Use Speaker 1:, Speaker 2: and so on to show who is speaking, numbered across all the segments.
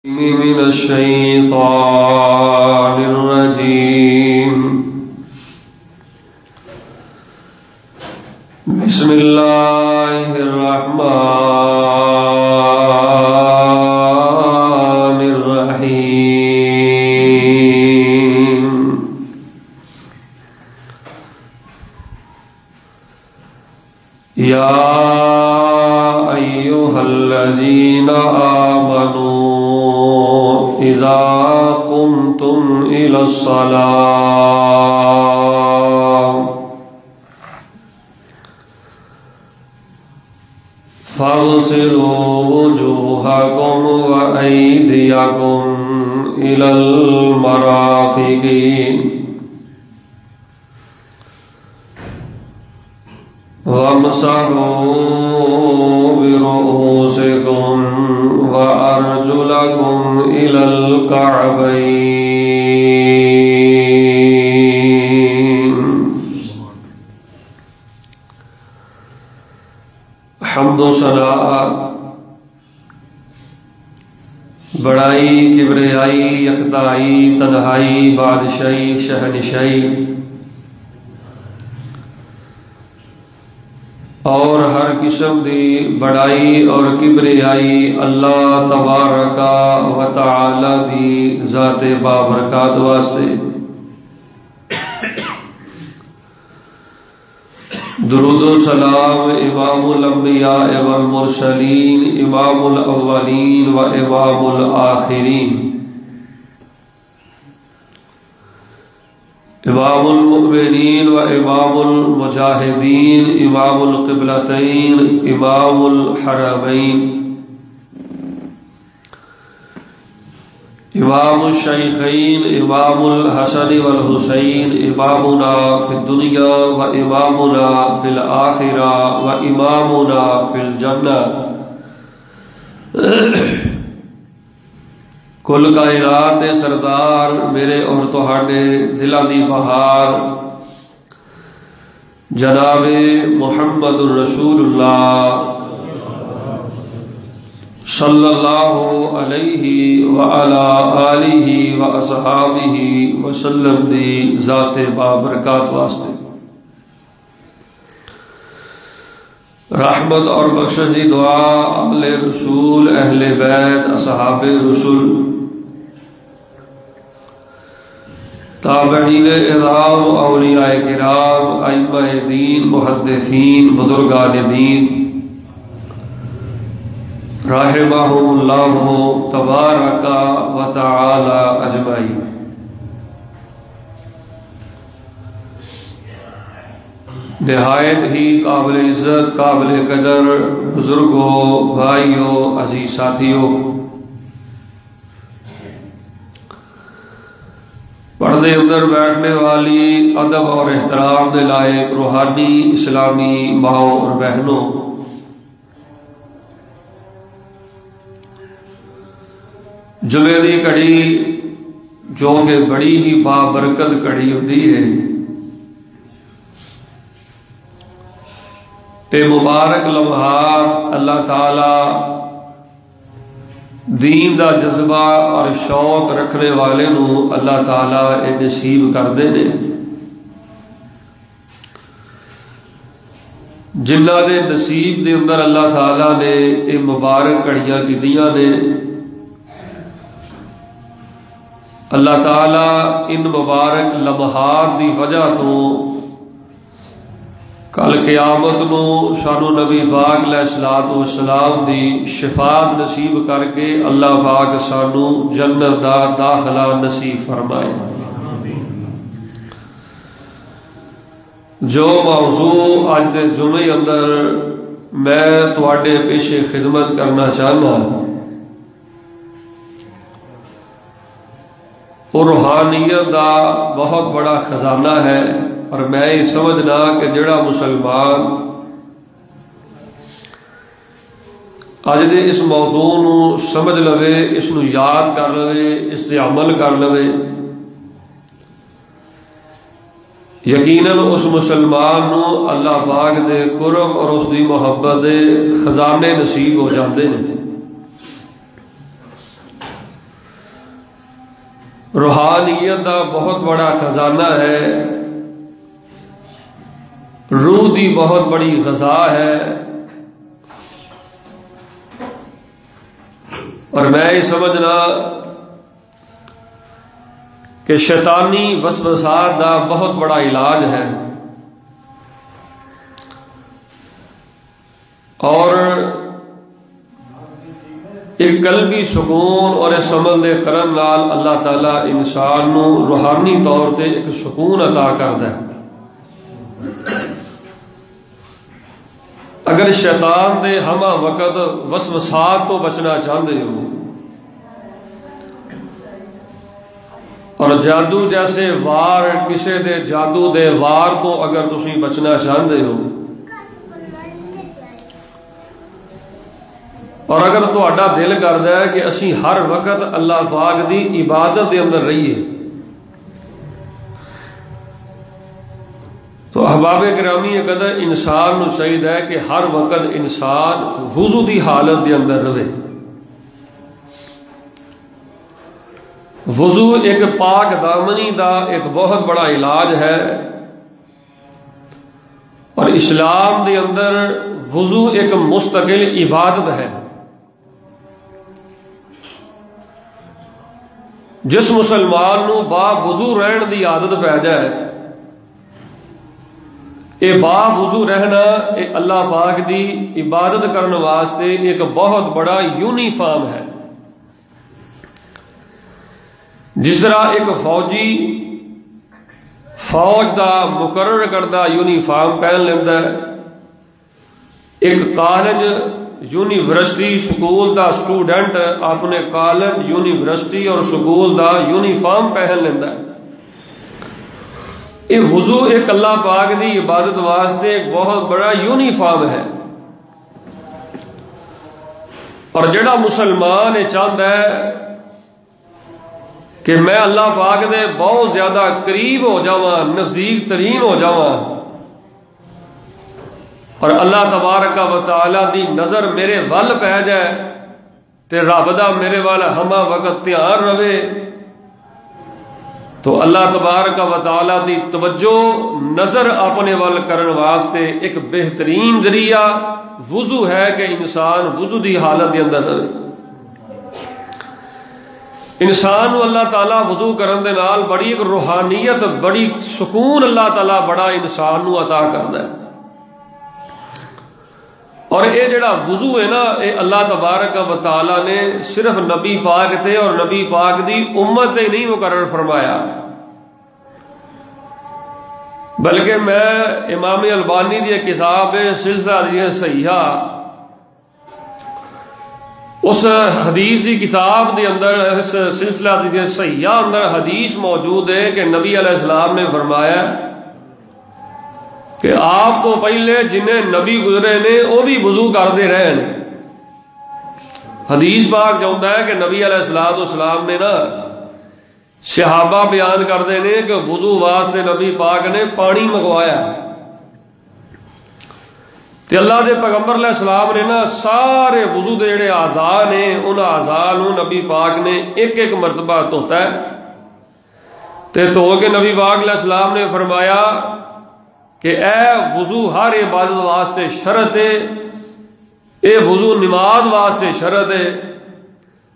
Speaker 1: من الشيطان الرجيم. بسم الله الرحمن الرحيم. يا أيها الذين آمنوا إذا قمتم إلى الصلاة فاغسلوا وجوهكم وأيديكم إلى المرافق وامسحوا برؤوسكم وأرجلكم إلى الكعبين. حمد و ثنا، بڑائی، کبریائی، یکتائی، تنہائی، بادشاہی، شہنشاہی اور ہر قسم دی بڑائی اور کبریائی اللہ تبارک و تعالی دی ذات بابرکات واسطے. درود و سلام امام الانبیاء والمرسلین، امام الاولین و امام الآخرین، امام المؤمنین و امام المجاہدین، امام القبلتین، امام الحرمین، امام الشیخین، امام الحسن والحسین، امامنا فی الدنیا و امامنا فی الآخرہ و امامنا فی الجنہ. کل کائنات دے سردار، میرے اور تہاڈے دلاں دی بہار جناب محمد الرسول اللہ صلی اللہ علیہ وعلا آلہ واصحابہ وسلم دی ذات بابرکات واسطے رحمت اور بخشش دی دعا اہل رسول، اہل بیت، اصحاب رسول، تابعین اعظام، اولیاء کرام، ائمہ دین، محدثین، بزرگان دین رحمہم اللہ تبارک و تعالی اجمعین. نہایت ہی قابل عزت، قابل قدر بزرگوں، بھائیوں، عزیز ساتھیوں، پردے اندر بیٹھنے والی ادب اور احترام کے لائق روحانی اسلامی ماؤں اور بہنوں، جمعے دی کڑی جو کہ بڑی ہی بابرکت کڑی ہوتی ہے، اے مبارک لمحات اللہ تعالی دین دا جذبہ اور شوق رکھنے والے نو اللہ تعالی اے نصیب کردے نے. جنہ دے نصیب دے اندر اللہ تعالی نے اے مبارک کڑیاں کیتیاں نے، اللہ تعالی ان مبارک لمحات دی وجہ تو کل قیامت نو سانو نبی پاک علیہ الصلوۃ والسلام دی شفاعت نصیب کر کے اللہ پاک سانو جنت دا داخلہ نصیب فرمائے. جو موضوع اج دے جمعے اندر میں تواڈے پیش خدمت کرنا چاہنا، وہ روحانیت دا بہت بڑا خزانہ ہے، اور میں یہ سمجھنا کہ جڑا مسلمان اج دے اس موضوع نو سمجھ لوے، اس نو یاد کر لوے، اس تے عمل کر لوے، یقیناً اس مسلمان نو اللہ پاک دے قرب اور اس دی محبت دے خزانے نصیب ہو جاندے نے. روحانیت دا بہت بڑا خزانہ ہے، روح دی بہت بڑی غذا ہے، اور میں یہ سمجھنا کہ شیطانی وسوسات دا بہت بڑا علاج ہے، اور ایک قلبی سکون اور اس عمل دے کرن نال اللہ تعالیٰ انسان نو روحانی طور تے ایک سکون عطا کردا ہے۔ اگر شیطان دے ہمہ وقت وسوسات تو بچنا چاہتے ہو، اور جادو جیسے وار کسے دے جادو دے وار تو اگر تسی بچنا چاہتے ہو، اور اگر تہاڈا دل کردا ہے کہ اسی ہر وقت اللہ پاک دی عبادت دے اندر رہیے، تو احباب گرامی قدر انسان نو چاہیے کہ ہر وقت انسان وضو دی حالت دے اندر رہے۔ وضو ایک پاک دامنی دا ایک بہت بڑا علاج ہے، اور اسلام دے اندر وضو ایک مستقل عبادت ہے۔ جس مسلمان نو با وضو رہن دی عادت پی جائے، اے با وضو رہنا اے اللہ پاک دی عبادت کرنے واسطے ایک بہت بڑا یونیفارم ہے۔ جس طرح ایک فوجی فوج دا مقرر کردہ یونیفارم پہن لینا ہے، ایک کالج یونیورسٹی سکول دا سٹوڈنٹ اپنے کالج یونیورسٹی اور سکول دا یونیفارم پہن لینا ہے۔ یہ وضو ایک اللہ پاک دی عبادت واسطے ایک بہت بڑا یونیفارم ہے، اور جڑا مسلمان یہ چاہتا ہے کہ میں اللہ پاک دے بہت زیادہ قریب ہو جاواں، نزدیک ترین ہو جاواں، اور اللہ تبارک و تعالی دی نظر میرے ول پہ جائے تے رب دا میرے ول ہمہ وقت دھیان رہے، تو اللہ تبارک و تعالی دی توجہ نظر اپنے ول کرن واسطے ایک بہترین ذریعہ وضو ہے کہ انسان وضو دی حالت دے اندر رہے۔ انسان اللہ تعالیٰ وضو کرن دے نال بڑی ایک روحانیت، بڑی سکون اللہ تعالیٰ بڑا انسان نو عطا کردا ہے۔ اور یہ جڑا وضو ہے نا، یہ اللہ تبارک و تعالیٰ نے صرف نبی پاک تے اور نبی پاک دی امت تے نہیں مقرر فرمایا، بلکہ میں امام البانی دی کتاب سلسلہ حدیث صحیحہ، اس حدیث کی کتاب دے اندر، اس سلسلہ حدیث صحیحہ اندر حدیث موجود ہے کہ نبی علیہ السلام نے فرمایا کہ آپ تو پہلے جنہیں نبی گزرے نے وہ بھی وضو کرتے رہے ہیں۔ حدیث پاک جاؤں ہے کہ نبی علیہ السلام نے نا صحابہ بیان کرتے ہیں کہ وضو واسطے نبی پاک نے پانی منگوایا، تے اللہ دے پیغمبر علیہ السلام نے نا سارے وضو دے جڑے اعضاء نے ان اعضاء نو نبی پاک نے ایک ایک مرتبہ دھوتا ہے، تے دھو کے نبی پاک علیہ السلام نے فرمایا کہ اے وضو ہر عبادت واسطے شرط ہے، اے وضو نماز واسطے شرط ہے،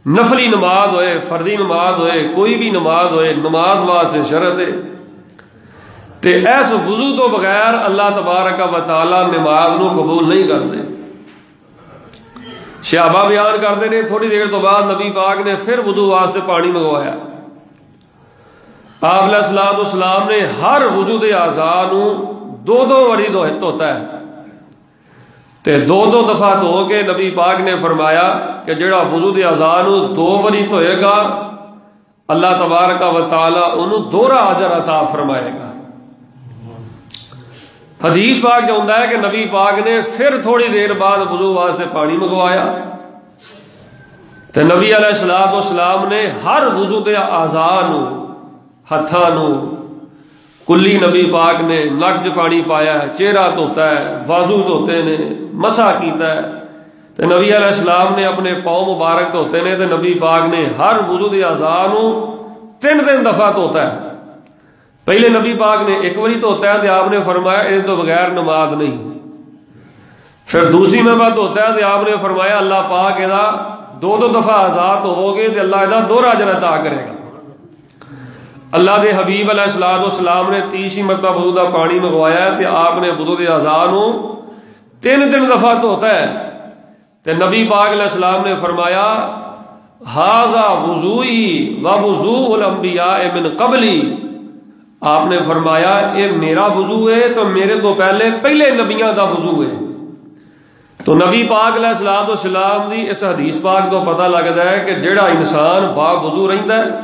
Speaker 1: نفلی نماز ہوئے، فردی نماز ہوئے، کوئی بھی نماز ہوئے، نماز واسطے شرط ہے، تے ایس وضو تو بغیر اللہ تبارک و تعالی نماز نو قبول نہیں کرتے۔ صحابہ بیان کرتے ہیں تھوڑی دیر تو بعد نبی پاک نے پھر وضو واسطے پانی منگوایا، آپ علیہ السلام نے ہر وضو دے اعضاء نو دو واری دھوتا ہے، تے دو دفعہ دھو کے نبی پاک نے فرمایا کہ جڑا وضو دے اعضاء نو 2 واری دھوئے گا اللہ تبارک و تعالی انہوں دوہرا اجر عطا فرمائے گا۔ حدیث پاک جو ہے کہ نبی پاک نے پھر تھوڑی دیر بعد وضو واسطے پانی منگوایا، تے نبی علیہ السلام نے ہر وضو دے اعضاء نو، ہتھاں نو، کلی نبی پاک نے نک چ پانی پایا ہے، چہرہ دھوتا ہے، بازو دھوتے نے، مسح کیتا ہے، تے نبی علیہ السلام نے اپنے پاؤں مبارک دھوتے نے، تے نبی پاک نے ہر وضو دے اعضاء نو تین دفعہ دھوتا ہے. پہلے نبی پاک نے ایک باری دھوتا ہے تو آپ نے فرمایا اس تو بغیر نماز نہیں. پھر دوسری مرتبہ دھوتا ہے تو آپ نے فرمایا اللہ پاک یہ دو دفعہ آزاد ہو گے تو اللہ یہ دوہرا اجر عطا کرے گا. اللہ دے حبیب علیہ الصلوۃ والسلام نے تیسری مرتبہ وضو دا پانی منگوایا تو آپ نے وضو دے اعضاء نو تین دفعہ دھوتا ہے. تو نبی پاک علیہ السلام نے فرمایا ھذا وضوئی و وضوء الانبیاء من قبلی. آپ نے فرمایا یہ میرا وضو ہے تو میرے تو پہلے نبیاں دا وضو ہے. تو نبی پاک علیہ الصلوۃ والسلام دی اس حدیث پاک تو پتہ لگتا ہے کہ جڑا انسان با وضو رہندا ہے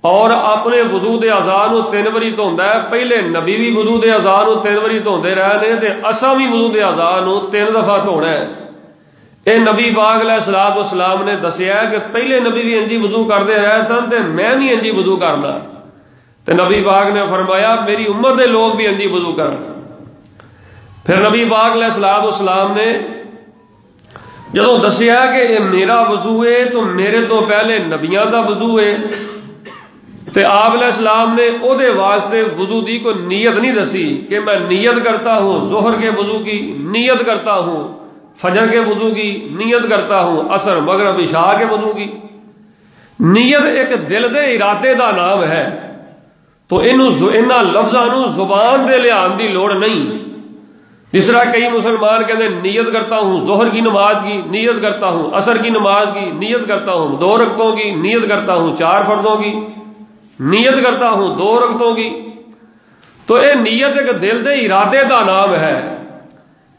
Speaker 1: اور اپنے وضو دے اعضاء نو تین باری دھوندا ہے. پہلے نبی بھی وضو دے اعضاء نو تین باری دھوندے رہے نے تے اساں بھی وضو دے اعضاء نو تین دفعہ دھونا ہے. اے نبی پاک علیہ الصلوۃ والسلام نے دسیا ہے کہ پہلے نبی بھی انجی وضو کرتے رہے سن تے میں بھی انجی وضو کرنا. تے نبی پاک نے فرمایا میری امت دے لوگ بھی انجی وضو کرن. پھر نبی پاک علیہ الصلوۃ والسلام نے جدوں دسیا کہ یہ میرا وضو ہے تو میرے تو پہلے نبیاں دا وضو ہے تے آپ علیہ السلام نے او دے واسطے وضو دی کوئی نیت نہیں دسی کہ میں نیت کرتا ہوں ظہر کے وضو کی، نیت کرتا ہوں فجر کے وضو کی، نیت کرتا ہوں عصر مغرب عشاء کے وضو کی. نیت ایک دل دے ارادے دا نام ہے تو انہاں لفظاں نو زبان دے لحاظ دی لوڑ نہیں. جس طرح کئی مسلمان کہتے ہیں نیت کرتا ہوں ظہر کی نماز کی، نیت کرتا ہوں عصر کی نماز کی، نیت کرتا ہوں 2 رکعتوں کی، نیت کرتا ہوں 4 فردوں کی، نیت کرتا ہوں 2 رکعتوں کی. تو یہ نیت ایک دل دے ارادے دا نام ہے.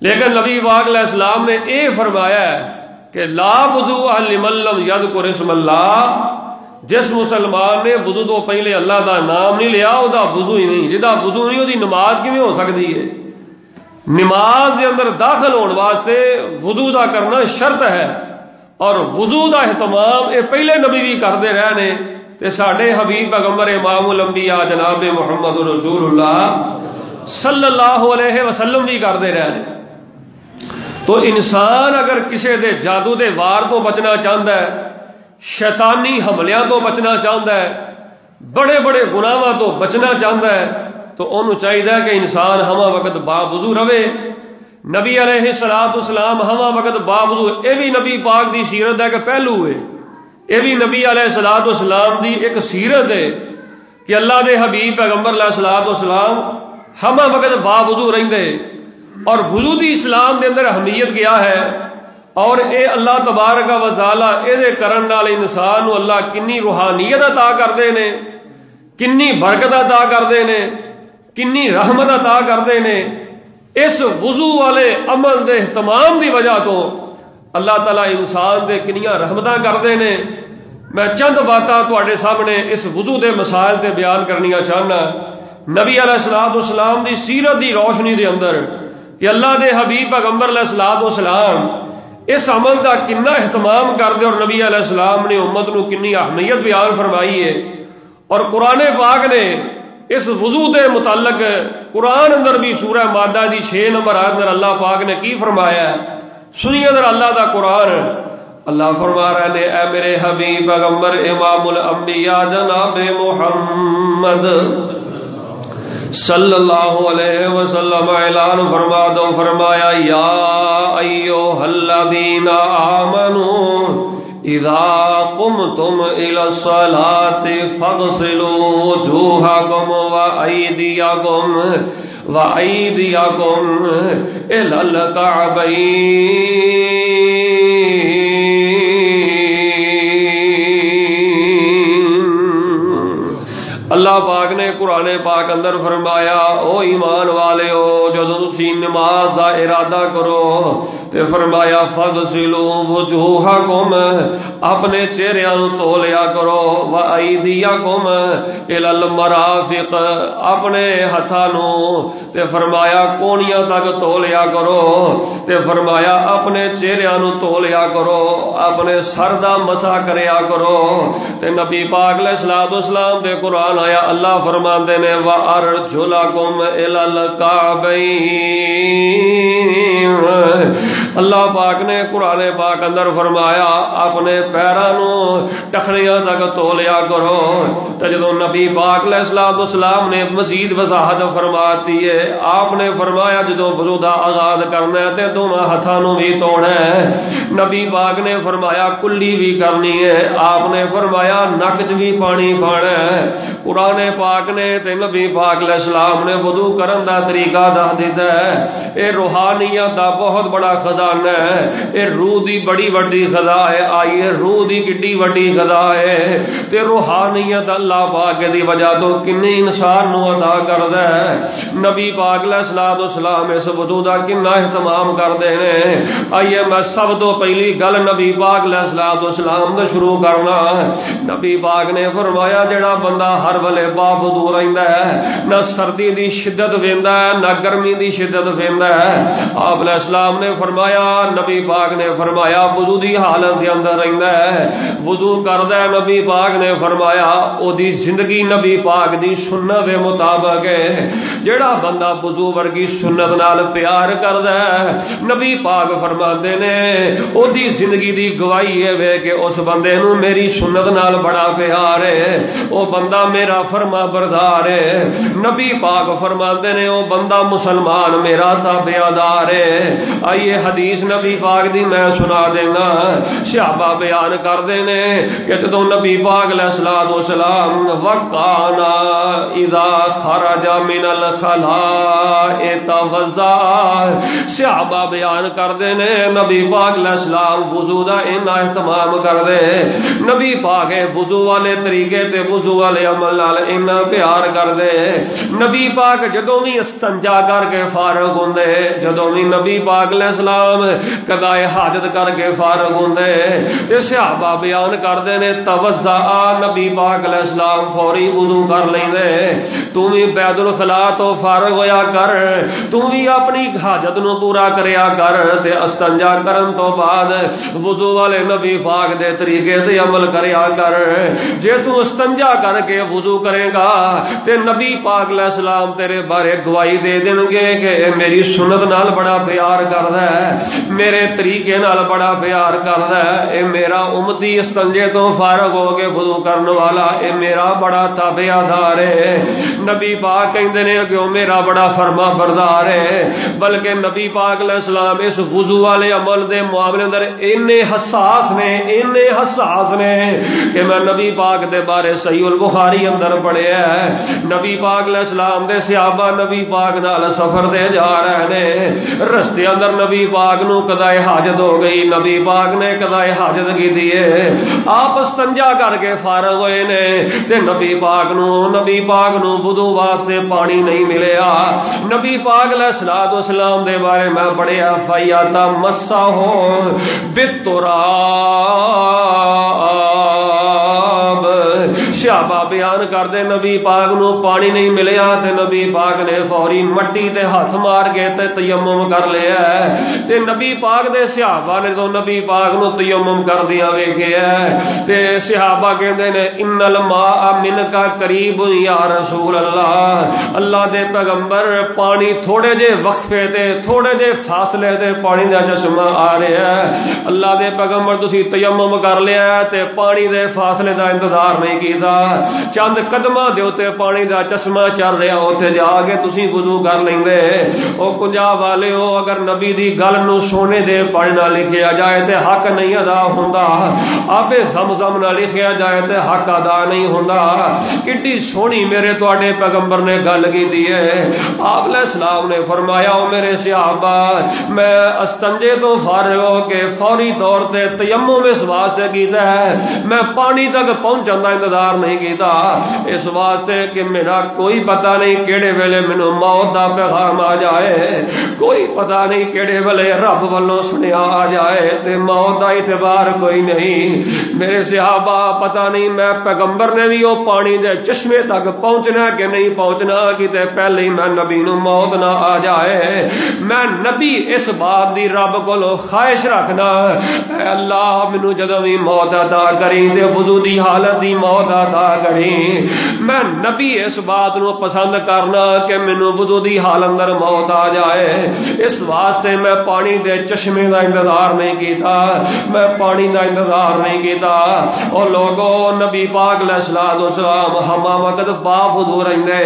Speaker 1: لیکن نبی پاک علیہ السلام نے یہ فرمایا ہے کہ لا وضوء لمن لم یذکر اسم اللہ. جس مسلمان نے وضو تو پہلے اللہ دا نام نہیں لیا وہ دا وضو ہی نہیں. جدا وضو نہیں وہ دی نماز کیویں ہو سکتی ہے؟ نماز دے اندر داخل ہونے واسطے وضو دا کرنا شرط ہے اور وضو دا اہتمام یہ پہلے نبی بھی کرتے رہے نے تے ساڈے حبیب پیغمبر امام الانبیاء جناب محمد رسول اللہ صلی اللہ علیہ وسلم بھی کرتے رہے نے. تو انسان اگر کسی دے جادو دے وار تو بچنا چاہتا ہے، شیطانی حملیاں تو بچنا چاہتا ہے، بڑے بڑے گناہاں تو بچنا چاہتا ہے تو انہوں چاہیے کہ انسان ہما وقت باوضو رہے. نبی علیہ الصلوۃ والسلام ہما وقت باوضو، یہ بھی نبی پاک دی سیرت ہے کہ پہلو ہے. یہ بھی نبی علیہ الصلوۃ والسلام دی ایک سیرت ہے کہ اللہ دے حبیب پیغمبر علیہ الصلوۃ والسلام ہما وقت باوضو رہندے. اور وضو دی اسلام دے اندر اہمیت کیا ہے اور اے اللہ تبارک و تعالی اے دے کرن نال انسان نو اللہ کنی روحانیت عطا کردے نے، کنی برکت عطا کردے نے، کنی رحمت عطا کردے نے. اس وضو والے عمل دے اہتمام دی وجہ تو اللہ تعالی انسان دے کنیاں رحمتاں کردے نے. میں چند باتاں تواڈے سامنے اس وضو دے مسائل تے بیان کرنیاں چاہنا. نبی علیہ الصلوۃ والسلام دی سیرت دی روشنی دے اندر کہ اللہ دے حبیب پیغمبر علیہ الصلوۃ والسلام اس عمل دا کنا اہتمام کردے اور نبی علیہ السلام نے امت نو کنی اہمیت بیان فرمائی ہے. اور قرآن پاک نے اس وضو دے متعلق قرآن اندر بھی سورہ مائدہ دی 6 نمبر آیت اندر اللہ پاک نے کی فرمایا ہے. سنیے اندر اللہ دا قرآن. اللہ فرما رہے نے اے میرے حبیب پیغمبر امام الانبیاء جناب محمد صلی اللہ علیہ وسلم اعلان فرما دو، فرمایا یا ایھا الذین آمنوا اذا قمتم الى الصلاة فاغسلوا وجوہکم وأیدیکم الى الکعبین. اللہ پاک نے قرآن پاک اندر فرمایا او ایمان والے ہو جدوں تسی نماز دا ارادہ کرو تے فرمایا فغسلوا وجوہکم، اپنے چہریاں نو دھو لیا کرو، وایدیکم الی المرافق، اپنے ہتھاں نو تے فرمایا کونیاں تک دھو لیا کرو، تے فرمایا اپنے چہریاں نو دھو لیا کرو، اپنے سر دا مسح کریا کرو. تے نبی پاک علیہ الصلوۃ والسلام دے قرآن آیا اللہ فرماندے نے وَأَرْجُلَكُمْ إِلَى الْكَعْبَيْنِ، اللہ پاک نے قرآن پاک اندر فرمایا اپنے پیروں ٹخنیاں تک تو لیا کرو. تو جدو نبی پاک علیہ السلام نے مزید وضاحت فرماتی ہے, آپ نے فرمایا جدو وضو دا آغاز کرنا ہے تے دونوں ہتھاں نوں بھی توڑنا ہے. نبی پاک نے فرمایا کلی بھی کرنی ہے, آپ نے فرمایا نک چ بھی پانی پانا ہے. قرآن پاک نے تے نبی پاک علیہ السلام نے وضو کرن دا طریقہ دس دیتا ہے. اے روحانیت دا بہت بڑا خزانہ ہے, اے روح دی بڑی وڈی خزا ہے. آئیے روح دی کڈی وڈی خزا ہے تے روحانیت اللہ پاک دی وجہ تو کنے انسان نو عطا کردا ہے. نبی پاک علیہ السلام اس وضو دا کنا اہتمام کردے نے. آئیے میں سب تو پہلی گل نبی پاک علیہ السلام تو شروع کرنا. نبی پاک نے فرمایا جڑا بندہ ہر ویلے با وضو رہندا ہے, نہ سردی دی شدت ویندا ہے نہ گرمی دی شدت ویندا ہے. آپ علیہ السلام نے فرمایا, نبی پاک نے فرمایا وضو دی حالت دے اندر رہندا ہے, وضو کردا ہے. نبی پاک نے فرمایا او دی زندگی نبی پاک دی سنت دے مطابق ہے. جڑا بندہ وضو ورگی سنت نال پیار کردا ہے, نبی پاک فرماندے نے او دی زندگی دی گواہی ہے کہ اس بندے نو میری سنت نال بڑا پیار ہے, او بندہ میرا فرما بردار ہے. نبی پاک فرماندے نے او بندہ مسلمان میرا تابعدار ہے. آئیے حدیث نبی پاک دی میں سنا دینا. صحابہ بیان کردے نے کہ جدوں نبی پاک علیہ السلام وکانا اذا خرج من الخلاء توضا, صحابہ بیان کردے نے نبی پاک علیہ السلام وضو دا انہا اہتمام کردے. نبی پاک وضو والے طریقے تے وضو والے عمل نال انہا پیار کردے. نبی پاک جدوں بھی استنجا کر کے فارغ ہوندے, جدوں بھی نبی پاک علیہ السلام قضائے حاجت کر کے فارغ ہوندے تے صحابہ بیان کردے نے توضا, نبی پاک علیہ السلام فوری وضو کر لیندے. تو بھی بیت الخلاء تو فارغ ہویا کر, تو بھی اپنی حاجت نو پورا کریا کر تے استنجا کرن تو بعد وضو والے نبی پاک دے طریقے تے عمل کریا کر. جے تو استنجا کر کے وضو کرے گا تے نبی پاک علیہ السلام تیرے بارے گواہی دے دیں گے کہ میری سنت نال بڑا پیار کردا ہے, میرے طریقے نال بڑا پیار کردا ہے. اے میرا امتی استنجے تو فارغ ہو کے وضو کرن والا اے میرا بڑا تابعدار ہے. نبی پاک کہندے نے کہ او میرا بڑا فرما بردار ہے. بلکہ نبی پاک علیہ السلام اس وضو والے عمل دے معاملے اندر اینے حساس نے کہ میں نبی پاک دے بارے صحیح البخاری اندر پڑھیا ہے. نبی پاک علیہ السلام دے صحابہ نبی پاک نال سفر دے جا رہے نے, رستے اندر نبی پاک نو قضائے حاجت ہو گئی. نبی پاک نے قضائے حاجت کی دیئے, آپ استنجا کر کے فارغ ہوئے نے تے نبی پاک نو وضو واسطے پانی نہیں ملیا. نبی پاک علیہ السلام دے بارے میں پڑھیا فیاتا مسا ہو بالتراب. صحابہ بیان کر دے نبی پاک نو پانی نہیں ملیا تے نبی پاک نے فوری مٹی تے ہاتھ مار کے تے تیمم کر لیا ہے. تے نبی پاک دے صحابہ نے تو نبی پاک نو تیمم کر دیا ویکھیا ہے تے صحابہ کہندے نے ان الماء منک قریب یا رسول اللہ, اللہ دے پیغمبر پانی تھوڑے جے وقفے تے تھوڑے جے فاصلے تے پانی دا چشمہ آ رہا ہے. اللہ دے پیغمبر تسی تیمم کر لیا تے پانی دے فاصلے دا انتظار نہیں کیتا, چند قدماں دے اوتے پانی دا چشمہ چل رہا اوتے جا کے تسی وضو کر لیندے. او کنجا والے ہو, اگر نبی دی گل نو سونے دے پانی نال لکھیا جائے تے حق نہیں ادا ہوندا, آبے زمزم نال لکھیا جائے تے حق ادا نہیں ہوندا. کڈی سونی میرے تواڈے پیغمبر نے گل کیتی ہے. آپ علیہ السلام نے فرمایا او میرے صحابہ میں استنجے تو فارغ ہو کے فوری طور تے تیمم اس واسطے کیتا ہے, میں پانی تک پہنچن دا انتظار نہیں کیتا اس واسطے کہ میرا کوئی پتہ نہیں کیڑے ویلے مینوں موت دا پیغام آ جائے, کوئی پتہ نہیں کیڑے ویلے رب والوں سنیا آ جائے تے موت دا اعتبار کوئی نہیں. میرے صحابہ پتہ نہیں میں پیغمبر نے بھی وہ پانی دے چشمے تک پہنچنا کہ نہیں پہنچنا, کیتے پہلے ہی میں نبی نو موت نہ آ جائے. میں نبی اس بات دی رب کولو خواہش رکھنا, اے اللہ مینوں جدوں بھی موت عطا کری تے وضو دی حالت دی موت عطا عطا کری۔ میں نبی اس بات نو پسند کرنا کہ مینوں وضو دی حال اندر موت آ جائے، اس واسطے میں پانی دے چشمے دا انتظار نہیں کیتا، میں پانی دا انتظار نہیں کیتا۔ او لوگو نبی پاک علیہ الصلوۃ والسلام ہما وقت با وضو رہندے۔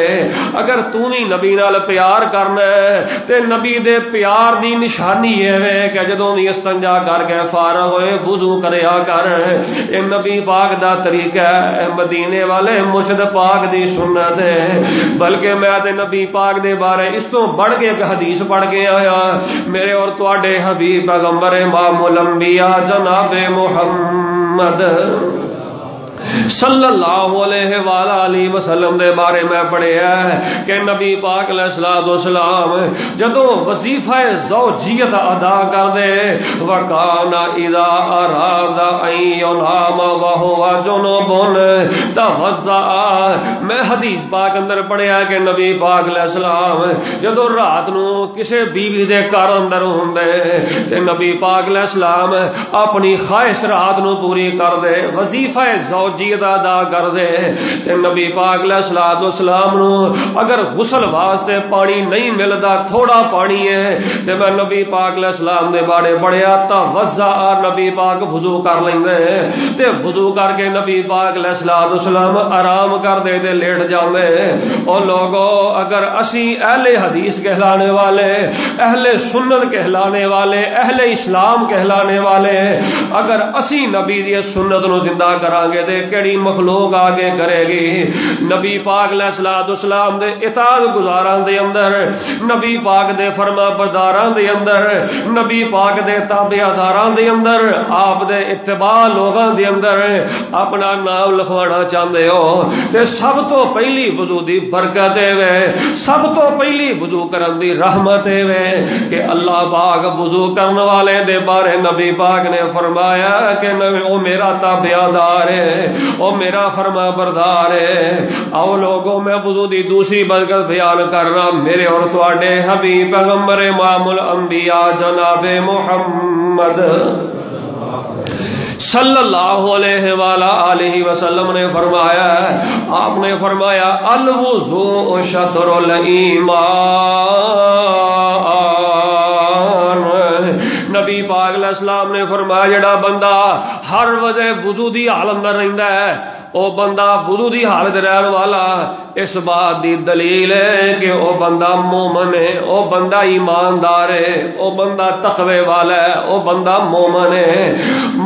Speaker 1: اگر تو بھی نبی نال پیار کرنا ہے تے نبی دے پیار دی نشانی ہے کہ جدوں بھی استنجا کر کے فارغ ہوئے وضو کریا کر۔ اے نبی پاک دا طریقہ ہے، مدینے والے مرشد پاک دی سنت ہے۔ بلکہ میں تے نبی پاک دے بارے اس تو بڑھ کے ایک حدیث پڑھ کے آیا، میرے اور تواڈے حبیب پیغمبر امام الانبیاء جناب محمد صلی اللہ علیہ وآلہ وسلم دے بارے میں پڑھیا ہے کہ نبی پاک علیہ الصلوۃ والسلام جدوں وظیفہ زوجیت ادا کر دے وکان اذا اراد ان ینام وهو جنوب توضا۔ میں حدیث پاک اندر پڑھیا کہ نبی پاک علیہ السلام جدوں رات نو کسے بیوی دے گھر اندر ہوندے تے نبی پاک علیہ السلام اپنی خواہش رات نو پوری کر دے، وظیفہ زوجیت ادا کر دے تے نبی پاک علیہ الصلوۃ والسلام نو اگر غسل واسطے پانی نہیں ملدا، تھوڑا پانی ہے تے میں نبی پاک علیہ السلام دے بارے پڑھیا توضا، نبی پاک وضو کر لیندے تے وضو کر کے نبی پاک علیہ الصلوۃ والسلام آرام کر دے تے لیٹ جاندے۔ او لوگو اگر اسی اہل حدیث کہلانے والے، اہل سنت کہلانے والے، اہل اسلام کہلانے والے اگر اسی نبی دی سنت نو زندہ کران گے تے کیڑی مخلوق آگے کرے گی؟ نبی پاک علیہ الصلوۃ والسلام دے اطاعت گزاران دے اندر، نبی پاک دے فرما برداران دے اندر، نبی پاک دے تابعداراں دے اندر، آپ دے اتباع لوگاں دے اندر اپنا نام لکھوانا چاہندے ہو تے سب تو پہلی وضو دی برکت ہے، سب تو پہلی وضو کرن دی رحمت ہے کہ اللہ پاک وضو کرنے والے دے بارے نبی پاک نے فرمایا کہ او میرا تابعدار ہے، او میرا فرما بردار ہے۔ آؤ لوگوں میں وضو دی دوسری برکت بیان کرنا، میرے اور تواڈے حبیب پیغمبر امام الانبیاء جناب محمد صلی اللہ علیہ وآلہ وسلم نے فرمایا، آپ نے فرمایا الوضوء شطر الایمان۔ نبی پاک علیہ السلام نے فرمایا جڑا بندہ ہر وجہ وضو دی حال اندر رہندا ہے، او بندہ وضو دی حالت رہن والا، اس بات دی دلیل ہے کہ او بندہ مومن ہے، او بندہ ایماندار ہے، او بندہ تقوی والا ہے، او بندہ مومن ہے۔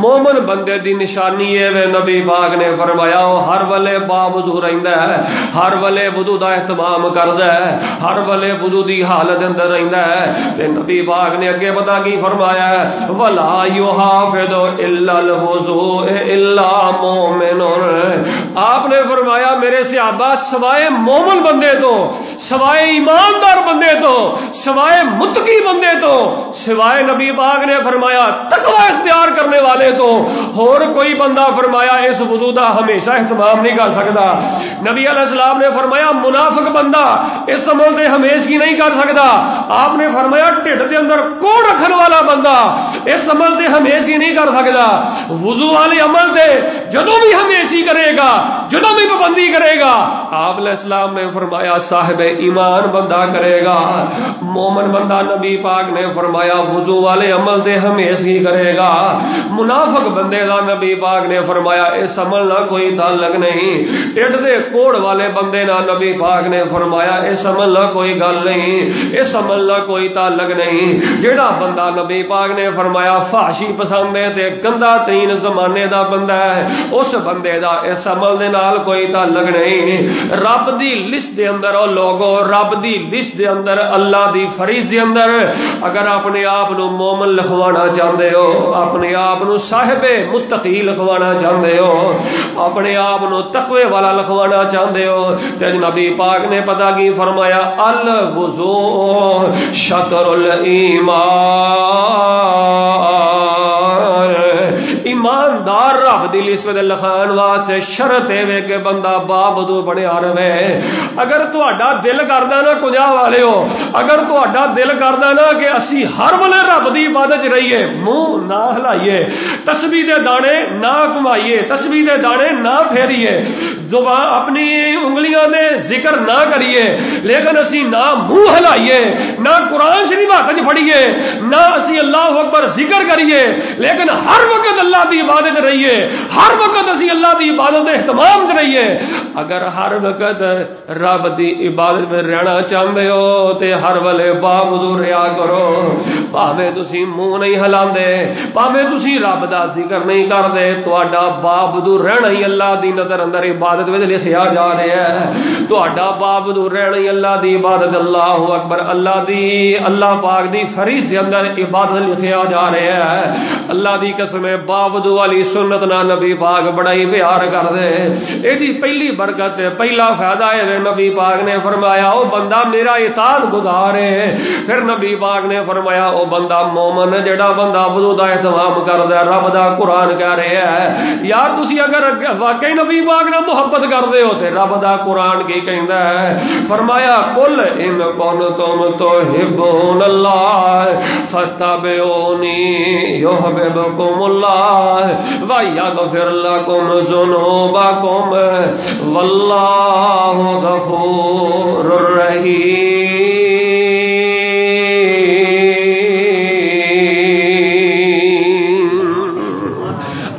Speaker 1: مومن بندے دی نشانی ہے وہ نبی پاک نے فرمایا او ہر ویلے با وضو رہندا ہے، ہر ویلے وضو دا اہتمام کردا ہے، ہر ویلے وضو دی حالت اندر رہندا ہے۔ تے نبی پاک نے اگے پتہ کی فرمایا ہے ولا یحافظ الا الوضوء الا مومن۔ آپ نے فرمایا میرے صحابہ سوائے مومن بندے تو، سوائے ایماندار بندے تو، سوائے متقی بندے تو، سوائے نبی پاک نے فرمایا تقوی اختیار کرنے والے تو اور کوئی بندہ فرمایا اس وضو دا ہمیشہ اہتمام نہیں کر سکتا۔ نبی علیہ السلام نے فرمایا منافق بندہ اس عمل تے ہمیشہ نہیں کر سکتا۔ آپ نے فرمایا ٹھڈ دے اندر کوڑ رکھن والا بندہ اس عمل تے ہمیشہ نہیں کر سکتا۔ وضو والے عمل تے جدوں بھی ہمیشہ کرے گا، جدوں بھی پابندی کرے گا، آپ علیہ السلام نے فرمایا صاحب ایمان بندہ کرے گا، مومن بندہ نبی پاک نے فرمایا وضو والے عمل دے ہمیشہ کرے گا۔ منافق بندے دا نبی پاک نے فرمایا اس عمل نہ کوئی تعلق نہیں۔ ٹھڈ دے کوڑ والے بندے نہ نبی پاک نے فرمایا اس عمل نہ کوئی گل نہیں، اس عمل نہ کوئی تعلق نہیں۔ جیڑا بندہ نبی پاک نے فرمایا فحشی پسند ہے تے گندا ترین زمانے دا بندہ ہے، اس بندے دا اس عمل دے نال کوئی تعلق نہیں۔ رب دی لسٹ دے اندر او لوگو، رب دی لسٹ دے اندر، اللہ دی فہرست دے اندر اگر اپنے آپ نو مومن لکھوانا چاہندے ہو، اپنے آپ نو صاحب متقی لکھوانا چاہندے ہو، اپنے آپ نو تقوی والا لکھوانا چاہندے ہو تے نبی پاک نے پتہ کی فرمایا الوضوء شطر الایمان۔ ایماندار رب دی نسبت لکھان واسطے شرط ہے کہ بندہ بابدو بنیا رہے. اگر تہاڈا دل کردا نا کنجا والے ہو، اگر تہاڈا دل کردا نا کہ اسی ہر ویلے رب دی عبادت رہیے، منہ نہ ہلائیے، تسبیح دے دانے نہ کمائیے، تسبیح دے دانے نہ پھیریے، زبان اپنی انگلیاں دے ذکر نہ کریے، لیکن اسی نہ منہ ہلائیے، نہ قرآن شریف ہاتھ وچ پڑھیے، نہ اسی اللہ اکبر ذکر کریے، لیکن ہر وقت اللہ دی عبادت رہیے، ہر وقت اسی اللہ دی عبادت دے اہتمام چ رہیے. اگر ہر وقت رب دی عبادت میں رہنا چاہتے ہو تے ہر ویلے باوضو رہیا کرو. پاویں تسی منہ نہیں ہلاندے، پاویں تسی رب دا ذکر نہیں کردے، تہاڈا باوضو رہنا ہی اللہ دی نظر اندر عبادت وچ لکھیا جا رہا ہے. تہاڈا باوضو رہنا ہی اللہ دی عبادت، اللہ اکبر، اللہ پاک دی فریض دے اندر عبادت لکھیا جا رہا ہے. اللہ دی قسم ہے باوضو والی سنت نہ نبی پاک بڑا ہی پیار کردے. ایدی پہلی برکت پہلا فائدہ ہے، نبی پاک نے فرمایا او بندہ میرا اطاعت گزار ہے. پھر نبی پاک نے فرمایا او بندہ مومن جڑا بندہ وضو دا اہتمام کردا ہے. رب دا قرآن کہہ رہا ہے یار تسی اگر واقعی نبی پاک نال محبت کردے ہو تے رب دا قرآن کی کہندا ہے، فرمایا قل ان کنتم تحبون اللہ فاتبعونی یحببکم اللہ ویغفر لکم ذنوبکم واللہ غفور رحیم.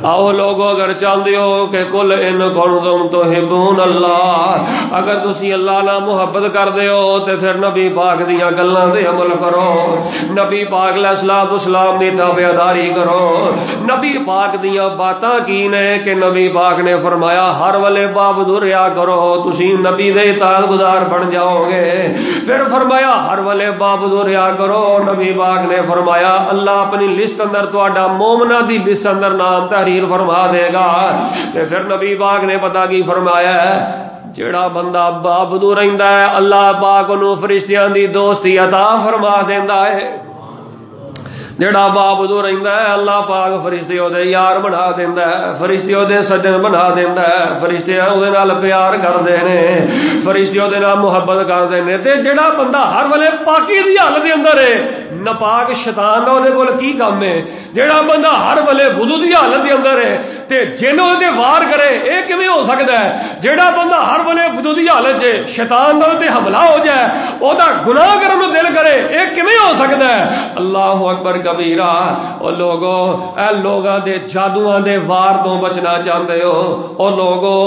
Speaker 1: آؤ لوگو اگر چاہتے ہو کہ کل ان کنتم تحبون اللہ، اگر تسی اللہ نہ محبت کردے ہو تے پھر نبی پاک دیاں گلاں تے عمل کرو، نبی پاک علیہ الصلوۃ والسلام دی تابعداری کرو. نبی پاک دیاں باتاں کی نے کہ نبی پاک نے فرمایا ہر ویلے باوضو رہیا کرو، تسی نبی دے اطاعت گزار بن جاؤ گے. پھر فرمایا ہر ویلے باوضو رہیا کرو. نبی پاک نے فرمایا اللہ اپنی لسٹ اندر تہاڈا مومناں دی لسٹ اندر نام تحریر فرما دے گا. تے پھر نبی پاک نے پتہ کی فرمایا ہے، جڑا بندہ باوضو رہندا ہے اللہ پاک انہوں فرشتیاں دی دوستی عطا فرما دیندا ہے. جڑا باوضو رہندا ہے اللہ پاک فرشتے او دے یار بنا دیندا ہے، فرشتے او دے سجن بنا دیندا ہے، فرشتے او دے نال پیار کردے نے، فرشتے او دے نال محبت کردے نے. تے جڑا بندہ ہر ویلے پاکی دی حالت دے اندر ہے، ناپاک شیطان دا اودے کول کی کام ہے؟ جڑا بندہ ہر ویلے وضو دی حالت دے اندر ہے تے جن او تے وار کرے اے کیویں ہو سکدا ہے؟ جڑا بندہ ہر ویلے وضو دی حالت وچ شیطان دا تے حملہ ہو جائے، او دا گناہ کرن نوں دل کرے، اے کیویں ہو سکدا ہے؟ اللہ اکبر کبیرہ. او لوگو اے لوگاں دے جادواں دے وار تو بچنا چاہندے ہو، او لوگو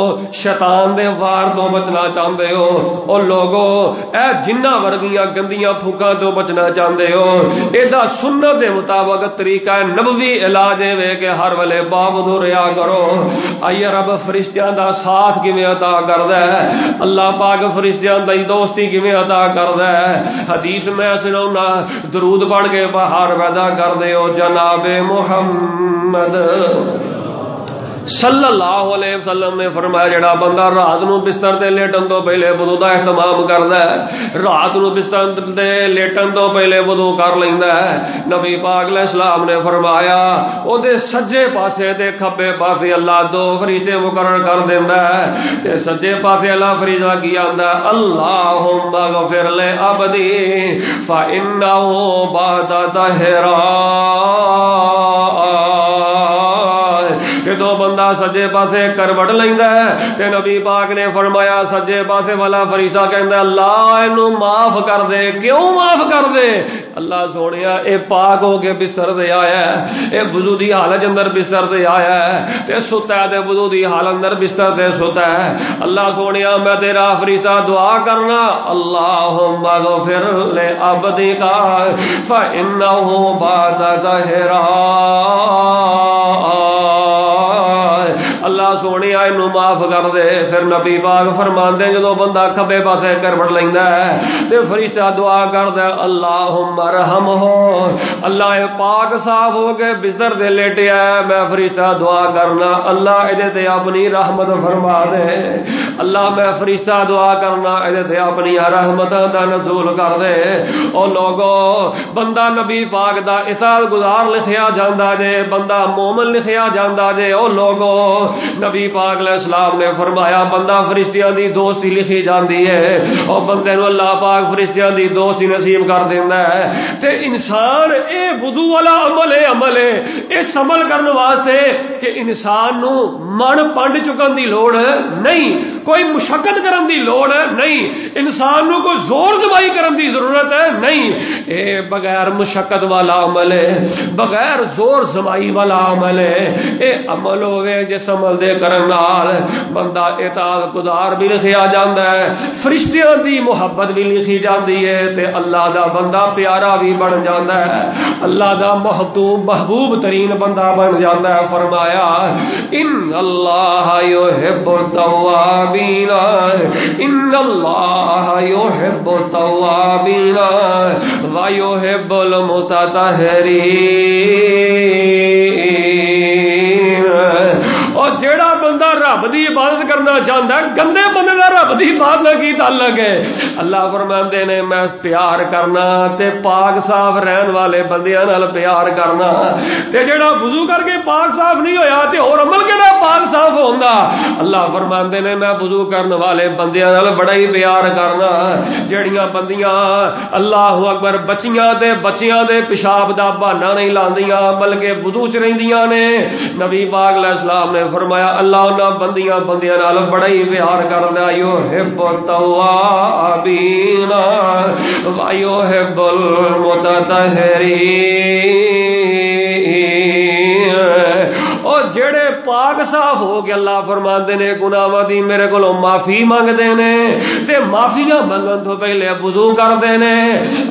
Speaker 1: شیطان دے وار تو بچنا چاہندے ہو، او لوگو اے جنہ ورگیاں گندیاں پھوکاں تو بچنا چاہندے ہو، ایدا سنت دے مطابق طریقہ نبوی علاج ہے کہ ہر ویلے باوضو رہیا کرو. آئیے رب فرشتیاں دا ساتھ کیویں عطا کردا ہے، اللہ پاک فرشتیاں دی دوستی کیویں عطا کردا ہے. حدیث میں سناؤنا، درود پڑھ کے بہار پیدا کر دے او جناب محمد صلی اللہ علیہ وسلم نے فرمایا جڑا بندہ رات نو بستر تے لیٹن تو پہلے وضو دا اہتمام کردا ہے، رات نو بستر تے لیٹن تو پہلے وضو کر لیندا ہے، نبی پاک علیہ السلام نے فرمایا او دے سجے پاسے تے کھبے پاسے اللہ دو فرشتے مقرر کر دیندا ہے. تے سجے پاسے اللہ فرشتہ کی آندا ہے اللہم اغفر لعبدی فانہ بعد طہرا. کہ دو بندہ سجے پاسے کروٹ لیندا ہے تے نبی پاک نے فرمایا سجے پاسے والا فرشتہ کہندا ہے اللہ اینو معاف کر دے. کیوں معاف کر دے؟ اللہ سونیا اے پاک ہو کے بستر تے آیا ہے، اے وضو دی حالت اندر بستر تے آیا ہے تے ستا ہے تے وضو دی حالت اندر بستر تے ستا ہے. اللہ سونیا میں تیرا فرشتہ دعا کرنا اللہم اغفر لعبدک فانہ بعد طہرا. اللہ سونے اینو معاف کر دے. پھر نبی پاک فرماندے جدوں بندہ کھبے پاسے کربٹ لیندا ہے تے فرشتہ دعا کردا ہے اللہم ارحمہ. اللہ پاک صاف ہو کے بستر تے لیٹیا ہے, میں فرشتہ دعا کرنا اللہ ادے تے اپنی رحمت فرما دے. اللہ میں فرشتہ دعا کرنا ادے تے اپنی رحمت دا نزول کر دے. او لوگو بندہ نبی پاک دا اطاعت گزار لکھیا جاندا جے, بندہ مومن لکھیا جاندا جے. او لوگو نبی پاک علیہ السلام نے فرمایا بندہ فرشتیاں دی دوستی لکھی جاندی ہے, او بندے نو اللہ پاک فرشتیاں دی دوستی نصیب کر دیندا ہے. تے انسان اے وضو والا عمل ہے اس عمل کرنے واسطے کہ انسان نو من پنڈ چکن دی لوڑ نہیں, کوئی مشقت کرن دی لوڑ نہیں, انسان نو کوئی زور زبائی کرن دی ضرورت ہے نہیں. اے بغیر مشقت والا عمل ہے, بغیر زور زبائی والا عمل ہے. اے عمل ہوئے جس عمل دے کرن نال بندہ اطاعت گزار بھی لکھیا جاندا ہے, فرشتیاں دی محبت بھی لکھی جاندی ہے, تے اللہ دا بندہ پیارا بھی بن جاندا ہے, اللہ دا محبوب ترین بندہ بن جاندا ہے. فرمایا ان اللہ یحب التوابین, ان اللہ یحب التوابین و یحب المتطہرین. اور جیڑا بندہ رب دی عبادت کرنا چاہتا ہے, گندے بندے دا رب دی عبادت کی تعلق ہے. اللہ فرماندے نے میں پیار کرنا تے پاک صاف رہن والے بندیاں نال پیار کرنا, تے جیڑا وضو کر کے پاک صاف نہیں ہویا تے اور عمل کیڑا پاک صاف ہوندا. اللہ فرماندے نے میں وضو کرن والے بندیاں نال بڑا ہی پیار کرنا. جیڑیاں بندیاں اللہ اکبر بچیاں تے بچیاں دے پیشاب دا بہانہ نہیں لاندیاں بلکہ وضو چ رہندیاں نے, نبی پاک علیہ السلام نے فرمایا اللہ انہاں بندیاں نال بڑا ہی پیار کردا. یحب التوابین و یحب المتطہرین. اور جڑے پاک صاف ہو کے اللہ فرماندے نے گناہاں دی میرے کولوں معافی منگدے نے تے معافیاں منگن تو پہلے وضو کردے نے.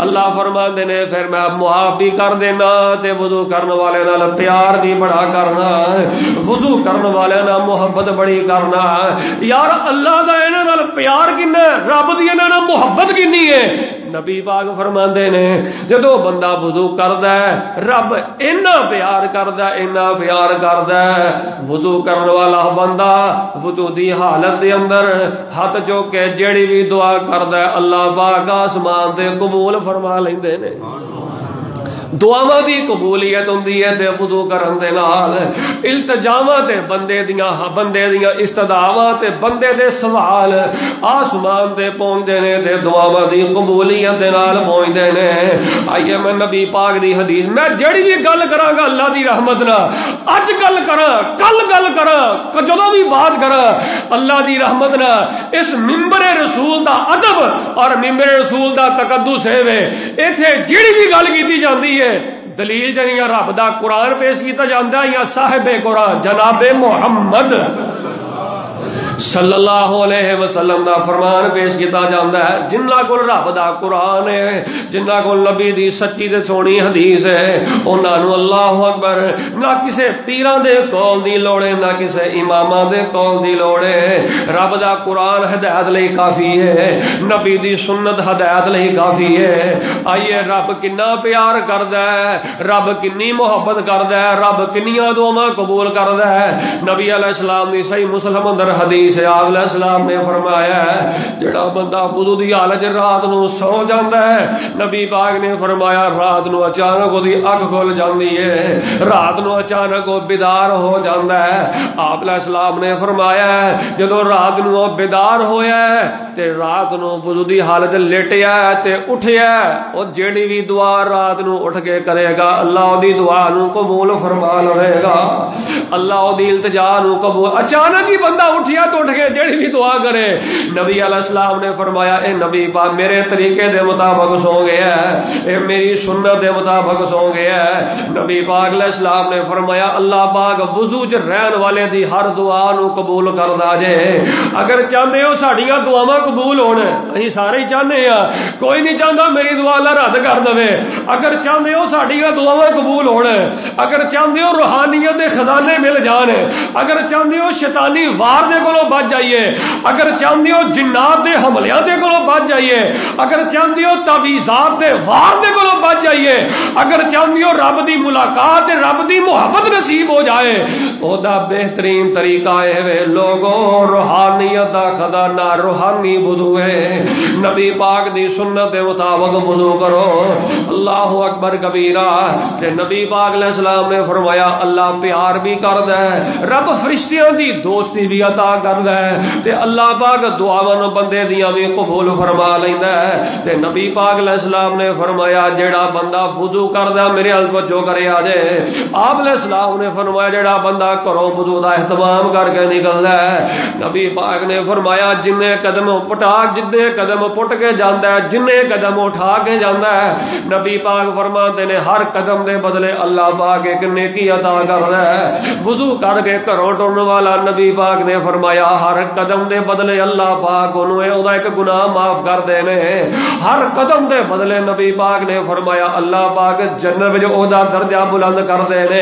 Speaker 1: اللہ فرماندے نے پھر میں معاف بھی کر دینا تے وضو کرن والے نال پیار بھی بڑا کرنا, وضو کرن والے نال محبت بڑی کرنا. یار اللہ دا انہاں نال پیار کنا ہے, رب دی انہاں نال محبت کتنی ہے. نبی پاک فرماندے نے جدوں بندہ وضو کردا ہے رب اینا پیار کردا اینا پیار کردا ہے. وضو کرن والا بندہ وضو دی حالت دے اندر ہاتھ چوک کے جڑی بھی دعا کردا ہے اللہ پاک آسمان تے قبول فرما لیندے نے. دعاواں دی قبولیت ہوندی ہے تے وضو کرن دے نال التجاواں تے بندے دیاں استدعاواں تے بندے دے سوال آسمان تے پہنچدے نے تے دعاواں دی قبولیت دے نال پہنچدے نے. آئیے میں نبی پاک دی حدیث میں جڑی بھی گل کراں گا اللہ دی رحمت نال, اج گل کراں کل گل کراں جدوں بھی بات کراں اللہ دی رحمت نال, اس منبر رسول دا ادب اور منبر رسول دا تقدس ہے وے ایتھے جڑی بھی گل کیتی جاندی ہے دلیل جنیا رب دا قرآن پیش کیتا جاندا ہے یا صاحب قرآن جناب محمد صلی اللہ علیہ وسلم دا فرمان پیش کیتا جاندا ہے. جنہاں کول رب دا قرآن ہے, جنہاں کول نبی دی سچی تے سونی حدیث ہے, انہاں نو اللہ اکبر نہ کسے پیراں دے قول دی لوڑ ہے نہ کسے اماماں دے قول دی لوڑ ہے. رب دا قرآن ہدایت لئی کافی ہے, نبی دی سنت ہدایت لئی کافی ہے. آئیے رب کنا پیار کردا ہے, رب کنی محبت کردا ہے, رب کنیاں دعاواں قبول کردا ہے. نبی علیہ السلام دی صحیح مسلم اندر حدیث سے آپ علیہ السلام نے فرمایا ہے جڑا بندہ وضو دی حالت رات نو سو جاندا ہے, نبی پاک نے فرمایا رات نو اچانک اودی اکھ کھل جاندی ہے, رات نو اچانک وہ بیدار ہو جاندا ہے. آپ علیہ السلام نے فرمایا جدوں رات نو بیدار ہویا ہے تے رات نو وضو دی حالت لیٹیا ہے تے اٹھیا ہے, او جیڑی بھی دعا رات نو اٹھ کے کرے گا اللہ دی دعا نو قبول فرما لے گا, اللہ دی التجا نو قبول. اچانک ہی بندہ اٹھیا تو اٹھ کے جڑی بھی دعا کرے نبی علیہ السلام نے فرمایا اے نبی پاک میرے طریقے دے مطابق سو گیا ہے اے میری سنت دے مطابق سو گیا ہے نبی پاک علیہ السلام نے فرمایا اللہ پاک وضو چ رہن والے دی ہر دعا نو قبول کردا جے اگر چاہتے ہو ساڈیاں دعاواں قبول ہون اسی سارے ہی چاہتے ہیں کوئی نہیں چاہتا میری دعا اللہ رد کر دے اگر چاہتے ہو ساڈیاں دعاواں قبول ہون اگر چاہتے ہو روحانیت دے خزانے مل جان اگر چاہتے ہو شیطانی وار دے کولوں بچ جائیے اگر چاہتے ہو جنات دے حملیاں دے کولوں بچ جائیے اگر چاہتے ہو تعویذات دے وار دے کولوں بچ جائیے اگر چاہتے ہو رب دی ملاقات رب دی محبت نصیب ہو جائے او دا بہترین طریقہ ہے لوگوں روحانیت دا خزانہ روحانی وضو ہے نبی پاک دی سنت دے مطابق وضو کرو اللہ اکبر کبیرہ کہ نبی پاک علیہ السلام نے فرمایا اللہ پیار بھی کردا ہے رب فرشتیاں دی دوستی بھی عطا کردا ہے تے اللہ پاک دعاواں نو بندے دیاں بھی قبول فرما لیندا ہے تے نبی پاک علیہ السلام نے فرمایا جیڑا بندہ وضو کردا میرے ال توجہ کرے آ جے آپ علیہ السلام نے فرمایا جیڑا بندہ گھروں وضو دا اہتمام کر کے نکلدا ہے نبی پاک نے فرمایا جنے قدم پٹا جنے قدم پٹ کے جاندا ہے جنے قدم اٹھا کے جاندا ہے نبی پاک فرماتے نے ہر قدم دے بدلے اللہ پاک ایک نیکی عطا کردا ہے وضو کر کے گھروں ٹرن والا نبی پاک نے فرمایا ہر قدم دے بدلے اللہ پاک انہوں اودا ایک گناہ معاف کر دینے ہر قدم دے بدلے نبی پاک نے فرمایا اللہ پاک جنت وچ اودا درجہ بلند کر دینے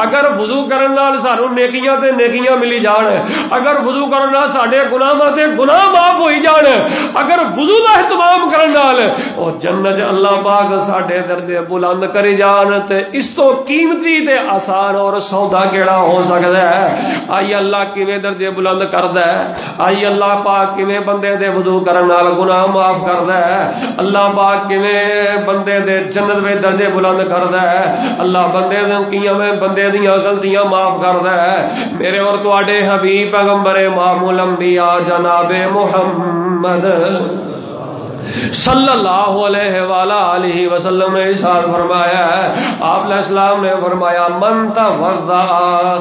Speaker 1: اگر وضو کرن نال سانو نیکیاں تے نیکیاں ملی جان اگر وضو کرن نال ساڈے گناہاں تے گناہ معاف ہوئی جان اگر وضو دا اہتمام کرن نال او جنت اللہ پاک ساڈے درجے بلند کری جان تے اس تو قیمتی تے آسان اور سودا کیڑا ہو سکدا ہے آئی اللہ کیویں درجے بلند کردا ہے آئی اللہ پاک کیویں بندے دے وضو کرن نال گناہ معاف کردا ہے اللہ پاک کیویں بندے دے جنت وچ درجے بلند کردا ہے اللہ بندے دے کیویں بندے دیاں غلطیاں معاف کردا ہے میرے اور تواڈے حبیب پیغمبر امام الانبیاء جناب محمد صلی اللہ علیہ وآلہ وسلم نے ارشاد فرمایا آپ علیہ السلام نے فرمایا من توضأ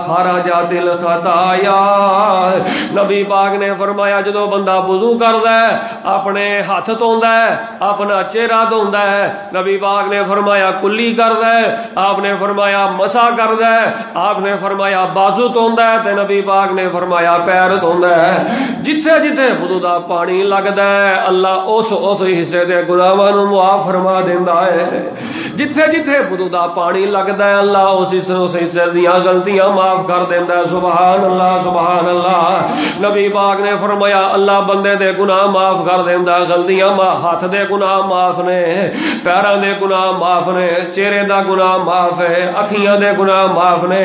Speaker 1: خرجت الخطایا نبی پاک نے فرمایا جدو بندہ وضو کردا ہے اپنے ہاتھ دھوندا ہے اپنا چہرہ دھوندا ہے نبی پاک نے فرمایا کلی کردا ہے آپ نے فرمایا مسح کردا ہے آپ نے فرمایا بازو دھوندا ہے تے نبی پاک نے فرمایا پیر دھوندا ہے جتھے جتھے وضو دا پانی لگدا ہے اللہ اس حصے دے گناہاں نو معاف فرما دیندا ہے جتھے جتھے وضو دا پانی لگدا ہے اللہ اس حصے دیاں غلطیاں معاف کر دیندا ہے سبحان اللہ سبحان اللہ نبی پاک نے فرمایا اللہ بندے دے گناہ معاف کر دیندا ہے غلطیاں ہاتھ دے گناہ معاف نے پیراں دے گناہ معاف نے چہرے دا گناہ معاف ہے اکھیاں دے گناہ معاف نے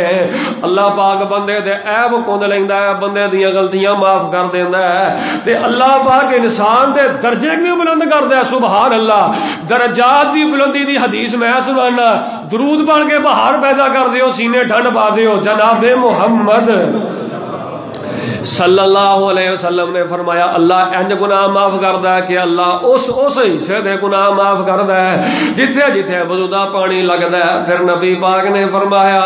Speaker 1: اللہ پاک بندے دے عیب کھود لیندا ہے بندے دیاں غلطیاں معاف کر دیندا ہے تے اللہ پاک انسان دے درجے بھی بلند کردا ہے سبحان اللہ درجات دی بلندی دی حدیث میں سنانا درود پڑھ کے بہار پیدا کر دیو سینے ٹھنڈ پا دیو جناب محمد صلی اللہ علیہ وسلم نے فرمایا اللہ انج گناہ معاف کردا ہے کہ اللہ اس حصے دے گناہ معاف کردا ہے جتھے جتھے وضو دا پانی لگدا ہے پھر نبی پاک نے فرمایا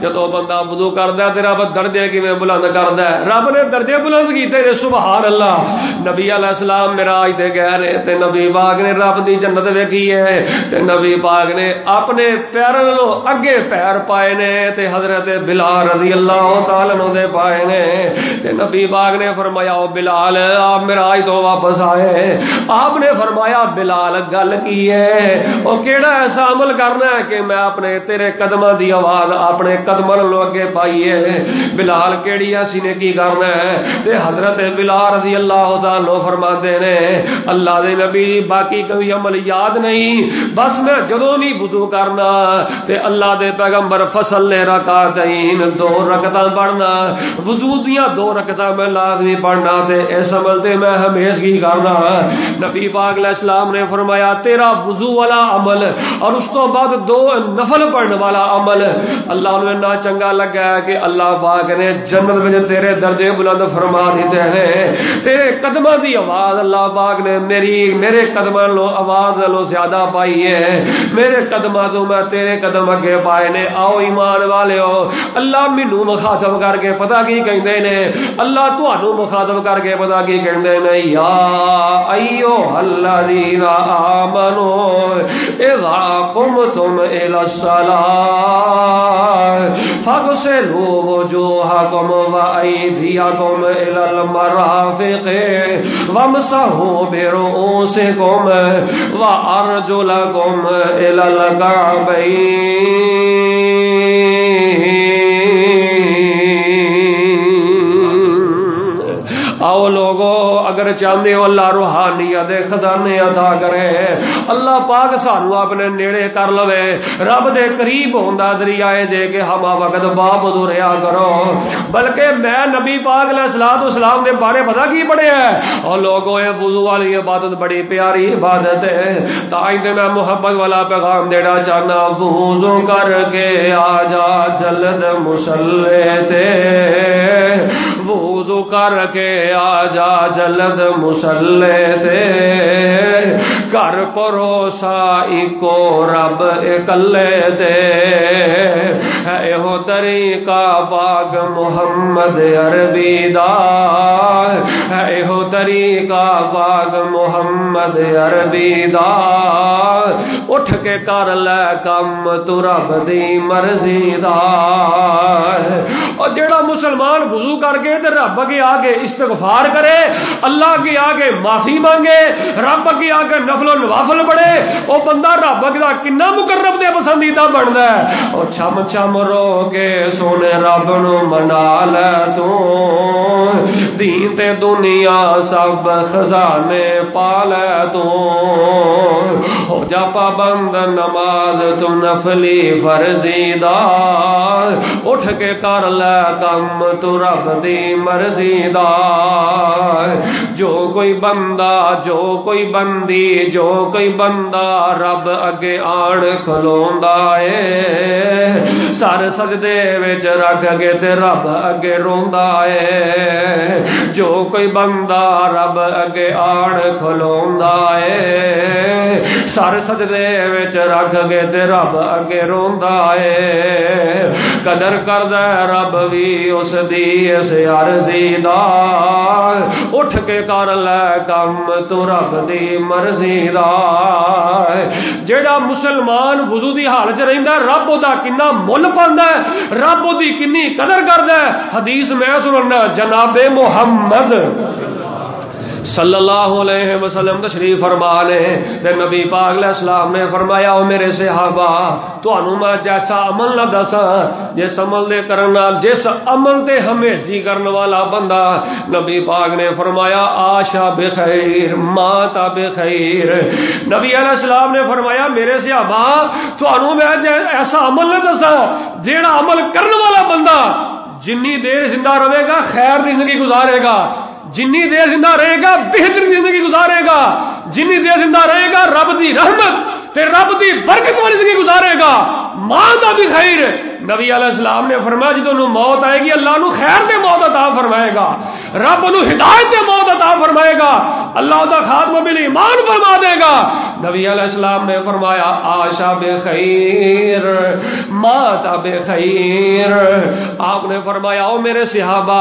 Speaker 1: جدوں بندہ وضو کردا ہے تے رب درجے کیویں بلند کردا ہے رب نے درجے بلند کیتے نے سبحان اللہ نبی علیہ السلام معراج تے گئے نے تے نبی پاک نے رب دی جنت ویکھی ہے تے نبی پاک نے اپنے پیراں نوں اگے پیر پائے نے تے حضرت بلال رضی اللہ تعالی عنہ دے پائے نے تے نبی پاک نے فرمایا او بلال آپ معراج تو واپس آئے آپ نے فرمایا بلال گل کی ہے او کیڑا ایسا عمل کرنا ہے کہ میں اپنے تیرے قدماں دی آواز اپنے قدماں نوں اگے پائی ہے بلال کیڑی ایسی نے کی کرنا ہے تے حضرت بلال رضی اللہ تعالی عنہ فرماتے نے اللہ دے نبی باقی کوئی عمل یاد نہیں بس میں جدوں بھی وضو کرنا تے اللہ دے پیغمبر فصل رکعتین 2 رکعتاں پڑھنا وضو دیاں 2 رکعتاں میں لازمی پڑھنا تے اس عمل تے میں ہمیشگی کرنا نبی پاک علیہ السلام نے فرمایا تیرا وضو والا عمل اور اس تو بعد 2 نفل پڑھنے والا عمل اللہ نے اتنا چنگا لگا ہے کہ اللہ پاک نے جنت میں تیرے درجے بلند فرما دیتے ہیں تیرے قدموں دی آواز اللہ پاک نے میرے قدموں لو آواز لو زیادہ پائی ہے میرے قدموں تو میں تیرے قدم اگے پائے نے آؤ ایمان والے ہو اللہ مینوں مخاطب کر کے پتہ کی کہندے نے اللہ تانوں مخاطب کر کے پتا کی کہندے نے یا ایھا الذین آمنوا اذا قمتم الی الصلاۃ فاغسلوا وجوہکم وایدیکم الی المرافق وامسحوا برؤوسکم وارجلکم الی الکعبین۔ آؤ لوگو اگر چاہتے ہو اللہ روحانیت خزانے عطا کرے، اللہ پاک سانو اپنے نیڑے کر لوے، رب دے قریب ہوندا ذریعہ دے کے ہم وقت بابود رہا کرو۔ بلکہ میں نبی پاک علیہ الصلوۃ والسلام دے بارے پتہ کی پڑھیا ہے، اور لوگوں یہ وضو والی عبادت بڑی پیاری عبادت ہے، تائی تے میں محبت والا پیغام دینا چاہنا، وضو کر کے آ جا جلد مصلی تے، وضو کر کے آ جا جلد مصلی تے، کر بھروسہ اکو رب اکلے دے، ہے ہو طریقہ پاک محمد عربی دا، ہے ہو طریقہ پاک محمد عربی دا، اٹھ کے کر لے کم تو رب دی مرضی دا۔ اور جیڑا مسلمان وضو کر کے تے رب کے آگے استغفار کرے، اللہ کے آگے معافی مانگے، رب کے آگے نفل و نوافل پڑھے، وہ بندہ رب دا کنا مقرب دے پسندیدہ بندا ہے۔ اور چھم چھم رو کے سونے رب نو منا لے تو، دین تے دنیا سب خزانے پا لے تو، ہو جا پابند نماز تو نفلی فرضی دا، اٹھ کے کر لے کم تو رب دی مرضی دا۔ جو کوئی بندہ، جو کوئی بندی، جو کوئی بندہ رب اگے آن کھلوندا اے، سر سجدے وچ رکھ کے تے رب اگے روندا اے۔ جو کوئی بندہ رب اگے آن کھلوندا اے، سر سجدے وچ رکھ کے تے رب اگے روندا اے۔ قدر کردا رب وی اس دی اس عرضی دا، اٹھ کے کر لے کم تو رب دی مرضی دا۔ جیڑا مسلمان وضو دی حالت رہندا ہے، رب دا کنا مل پاندا ہے، رب دی کنی قدر کردا ہے۔ حدیث میں سننا، جناب محمد صلی اللہ علیہ وسلم تشریف فرما لے تے نبی پاک علیہ السلام نے فرمایا، او میرے صحابہ تانوں میں جیسا عمل نہ دساں جس عمل دے کرنا، جس عمل تے ہمیشی کرنے والا بندہ، نبی پاک نے فرمایا عاشا بخیر مات بخیر۔ نبی علیہ السلام نے فرمایا میرے صحابہ تانوں میں ایسا عمل نہ دساں جیڑا عمل کرنے والا بندہ جنی دیر زندہ رہے گا خیر دی زندگی گزارے گا، جنی دیر زندہ رہے گا بہترین زندگی گزارے گا، جنی دیر زندہ رہے گا رب دی رحمت تے رب دی برکت والی زندگی گزارے گا۔ ماں دا بھی خیر، نبی علیہ السلام نے فرمایا جدوں موت آئے گی اللہ نو خیر دے موت عطا فرمائے گا، رب نو ہدایت دے موت عطا فرمائے گا، اللہ دا خاتمہ بالایمان فرما دے گا۔ نبی علیہ السلام نے فرمایا عاشا بخیر مات بخیر۔ آپ نے فرمایا او میرے صحابہ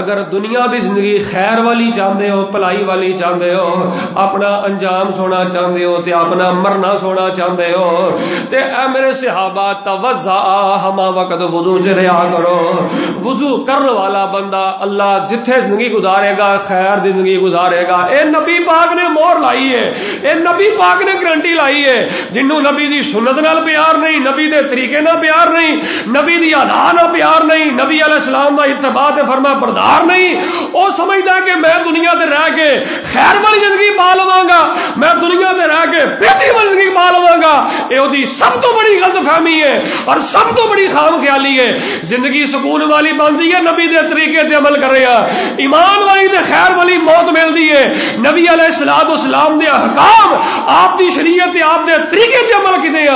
Speaker 1: اگر دنیا دی زندگی خیر والی چاہتے ہو، بھلائی والی چاہتے ہو، اپنا انجام سونا چاہتے ہو تے اپنا مرنا سونا چاہتے ہو تے اے میرے صحابہ توضع، ہما وقت وضو سے رہا کرو۔ وضو کرنے والا بندہ اللہ جتھے زندگی گزارے گا خیر دی زندگی گزارے گا۔ اے نبی پاک نے مہر لائی ہے، اے نبی پاک نے گارنٹی لائی ہے۔ جنوں نبی دی سنت نال پیار نہیں، نبی دے طریقے نال پیار نہیں، نبی دی ادا نال پیار نہیں، نبی علیہ السلام دا اتباع تے فرما بردار نہیں، او سمجھدا کہ میں دنیا تے رہ کے خیر والی زندگی پا لواں گا، میں دنیا تے رہ کے بہتری والی زندگی پا لواں گا۔ اے اودی سب تو بڑی غلط فہمی ہے اور سب تو بڑی خام خیالی ہے۔ زندگی سکون والی بنتی ہے نبی دے طریقے تے عمل کر رہا، ایمان والی تے خیر والی موت ملتی ہے ہے نبی علیہ الصلوۃ والسلام دے احکام آپ دی شریعت آپ دے طریقے تے عمل کیتے ہیں.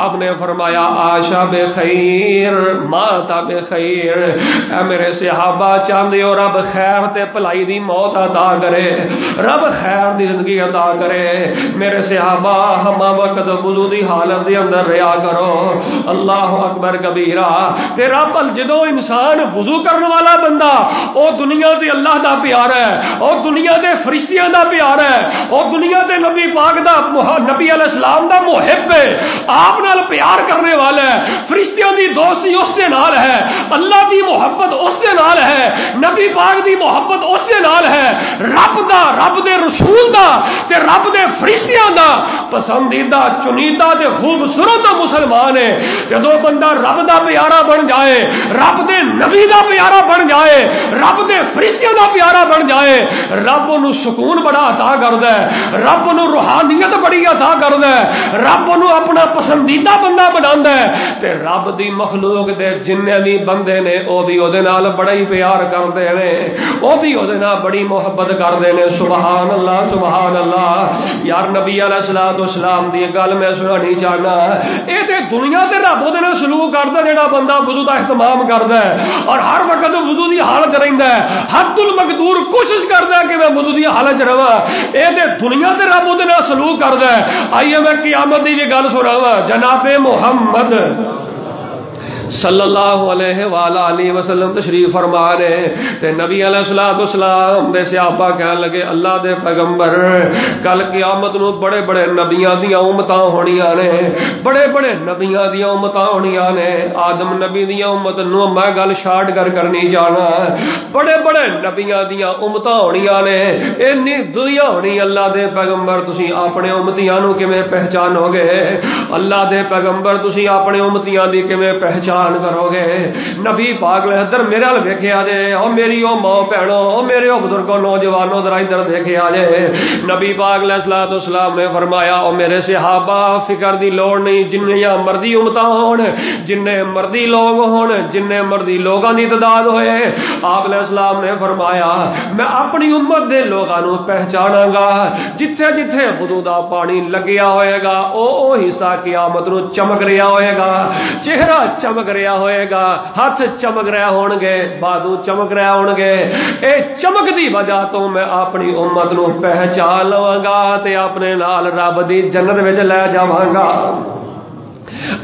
Speaker 1: آپ نے فرمایا عاشا بخیر مات بخیر. اے میرے صحابہ چاہندے ہو رب خیر تے بھلائی دی موت عطا کرے, رب خیر دی زندگی عطا کرے. میرے صحابہ ہم وقت وضو دی حالت دے اندر رہیا کرو. اللہ اکبر کبیرہ. تے رب جدوں انسان وضو کرنے والا بندہ او دنیا تے اللہ دا پیارا ہے, او دنیا دے فرشتیاں دا پیارا ہے, او دنیا دے نبی پاک دا نبی علیہ السلام دا محب ہے, آپ نال پیار کرنے والا ہے, فرشتیاں دی دوستی اس دے نال ہے, اللہ دی محبت اس دے نال ہے, نبی پاک دی محبت اس دے نال ہے, رب دا رب دے رسول دا تے رب دے فرشتیاں دا پسندیدہ چنیدہ تے خوبصورت مسلمان ہے. جدوں بندہ رب دا پیارا بن جائے, رب دے نبی دا پیارا بن جائے, رب دے فرشتیاں دا پیارا بن جائے, رب نو سکون بڑا عطا کردا ہے, رب نو روحانیت بڑی عطا کردا ہے, رب نو اپنا پسندیدہ بندہ بناندا ہے. تے رب دی مخلوق دے جننے بھی بندے نے او بھی او دے نال بڑا ہی پیار کردے نے, او بھی او دے نال بڑی محبت کردے نے. سبحان اللہ سبحان اللہ. یار نبی علیہ الصلوۃ والسلام دی گل میں سنانی چاہنا, اے تے دنیا تے رب او دے نال سلوک کردا جڑا بندہ وضو دا اہتمام کردا ہے اور ہر وقت وضو دی حالت رہندا ہے, حد المقدور کوشش کردا ہے کہ میں وضو دی حالت رہواں. اے تے دنیا تے رب او دے نال سلوک کردا ہے. آئیے میں قیامت دی بھی گل سناواں. جناب محمد صلی اللہ علیہ وآلہ وسلم تشریف فرما رہے تے نبی علیہ الصلوۃ والسلام دے صحابہ کہن لگے اللہ دے پیغمبر کل قیامت نو بڑے بڑے نبیاں دیاں امتاں ہونیاں نے, بڑے بڑے نبیاں دیاں امتاں ہونیاں نے. آدم نبی دیاں امت نو میں گل شارٹ کر کرنی جانا, بڑے بڑے نبیاں دیاں امتاں ہونیاں نے. اینی دنیا ہونی اللہ دے پیغمبر تسی اپنے امتیاں نو کیویں پہچانو گے؟ اللہ دے پیغمبر تسی اپنے امتیاں دی کیویں پہچان کرو گے؟ نبی پاک نے ادھر میرے ال ویکھیا جے, او میری او ماں بہنوں, او میرے او بزرگوں نوجوانوں ذرا ادھر دیکھیا جے. نبی پاک علیہ الصلوۃ والسلام نے فرمایا او میرے صحابہ فکر دی لوڑ نہیں, جنیاں مرضی امتاں ہون, جننے مرضی لوگ ہون, جننے مرضی لوگاں دی تعداد ہوئے, آپ علیہ السلام نے فرمایا میں اپنی امت دے لوگاں نو پہچاناں گا. جتھے جتھے وضو دا پانی لگیا ہوئے گا او حصہ قیامت نو چمک رہا ہوئے گا, چہرہ چمک رہا ہوئے گا, ہاتھ چمک رہا ہون گے, بازو چمک رہا ہون گے. اے چمک دی وجہ تو میں اپنی امت نو پہچان لواں گا تے اپنے نال رب دی جنت وچ لے جاواں گا.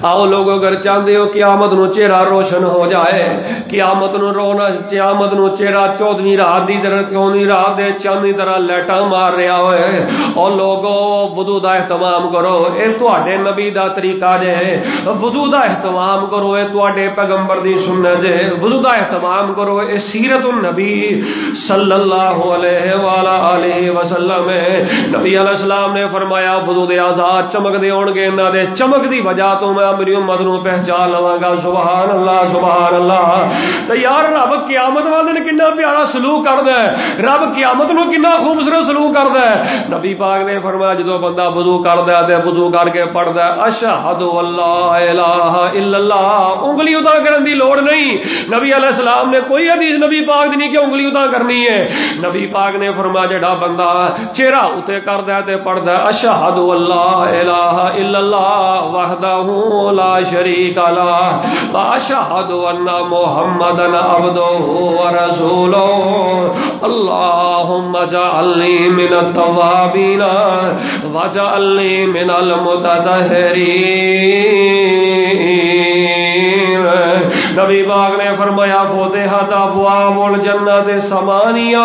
Speaker 1: آؤ لوگوں اگر چاہتے ہو قیامت نو چہرہ روشن ہو جائے, قیامت نو رونا, قیامت نو چہرہ 14ویں رات دی طرح 14ویں رات دے چاند دی طرح لیٹاں مار رہا ہوئے. اور لوگوں وضو دا اہتمام کرو, اے تواڈے نبی دا طریقہ جے. وضو دا اہتمام کرو, اے تواڈے پیغمبر دی سنت جے. وضو دا اہتمام کرو, اے سیرت النبی صلی اللہ علیہ وآلہ وسلم. نبی علیہ السلام نے فرمایا وضو دے آزاد چمک دے ہون گے, انہاں دے چمک دی وجہ تو میں میری امت نو پہچان لواں گا. سبحان اللہ سبحان اللہ. تے یار رب قیامت والے نے کتنا پیارا سلوک کردا ہے, رب قیامت نو کتنا خوبصورت سلوک کردا ہے. نبی پاک نے فرمایا جدوں بندہ وضو کردا ہے تے وضو کر کے پڑھدا ہے اشہد اللہ الہ الا اللہ, انگلی ادا کرن دی لوڑ نہیں. نبی علیہ السلام نے کوئی حدیث نبی پاک دی نہیں کہ انگلی ادا کرنی ہے. نبی پاک نے فرمایا جڑا بندہ چہرہ اتے کردا ہے تے پڑھدا ہے اشہد اللہ الہ الا اللہ وحدہ لا شریک لہ واشہد ان محمدن عبدہ ورسولہ اللہم اجعلنی من التوابین واجعلنی من المتطہرین. نبی پاک نے فرمایا فتحت ابواب الجنت ثمانیہ.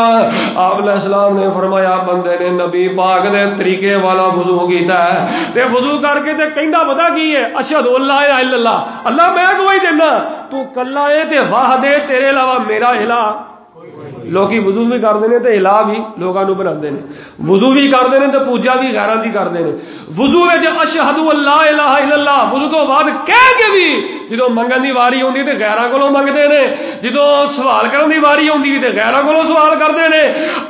Speaker 1: آپ علیہ السلام نے فرمایا بندے نے نبی پاک دے طریقے والا وضو کیتا ہے تے وضو کر کے تے کہندا پتہ کی ہے اشہد اللہ الہ الا اللہ, اللہ میں گواہی دینا تو کلا اے تے واحد ہے, تیرے علاوہ میرا الہ. لوکی وضو بھی کرتے ہیں تو الہ بھی لوگوں کو بناتے ہیں, وضو بھی کرتے ہیں تو پوجا بھی غیراں دی کرتے ہیں. وضو اشہد اللہ الہ الا اللہ وضو تو بعد کہہ کے بھی جدو منگن دی واری ہوندی تے غیراں کولوں منگدے نے, جدو سوال کرن دی واری ہوندی تے غیراں کولوں سوال کردے نے,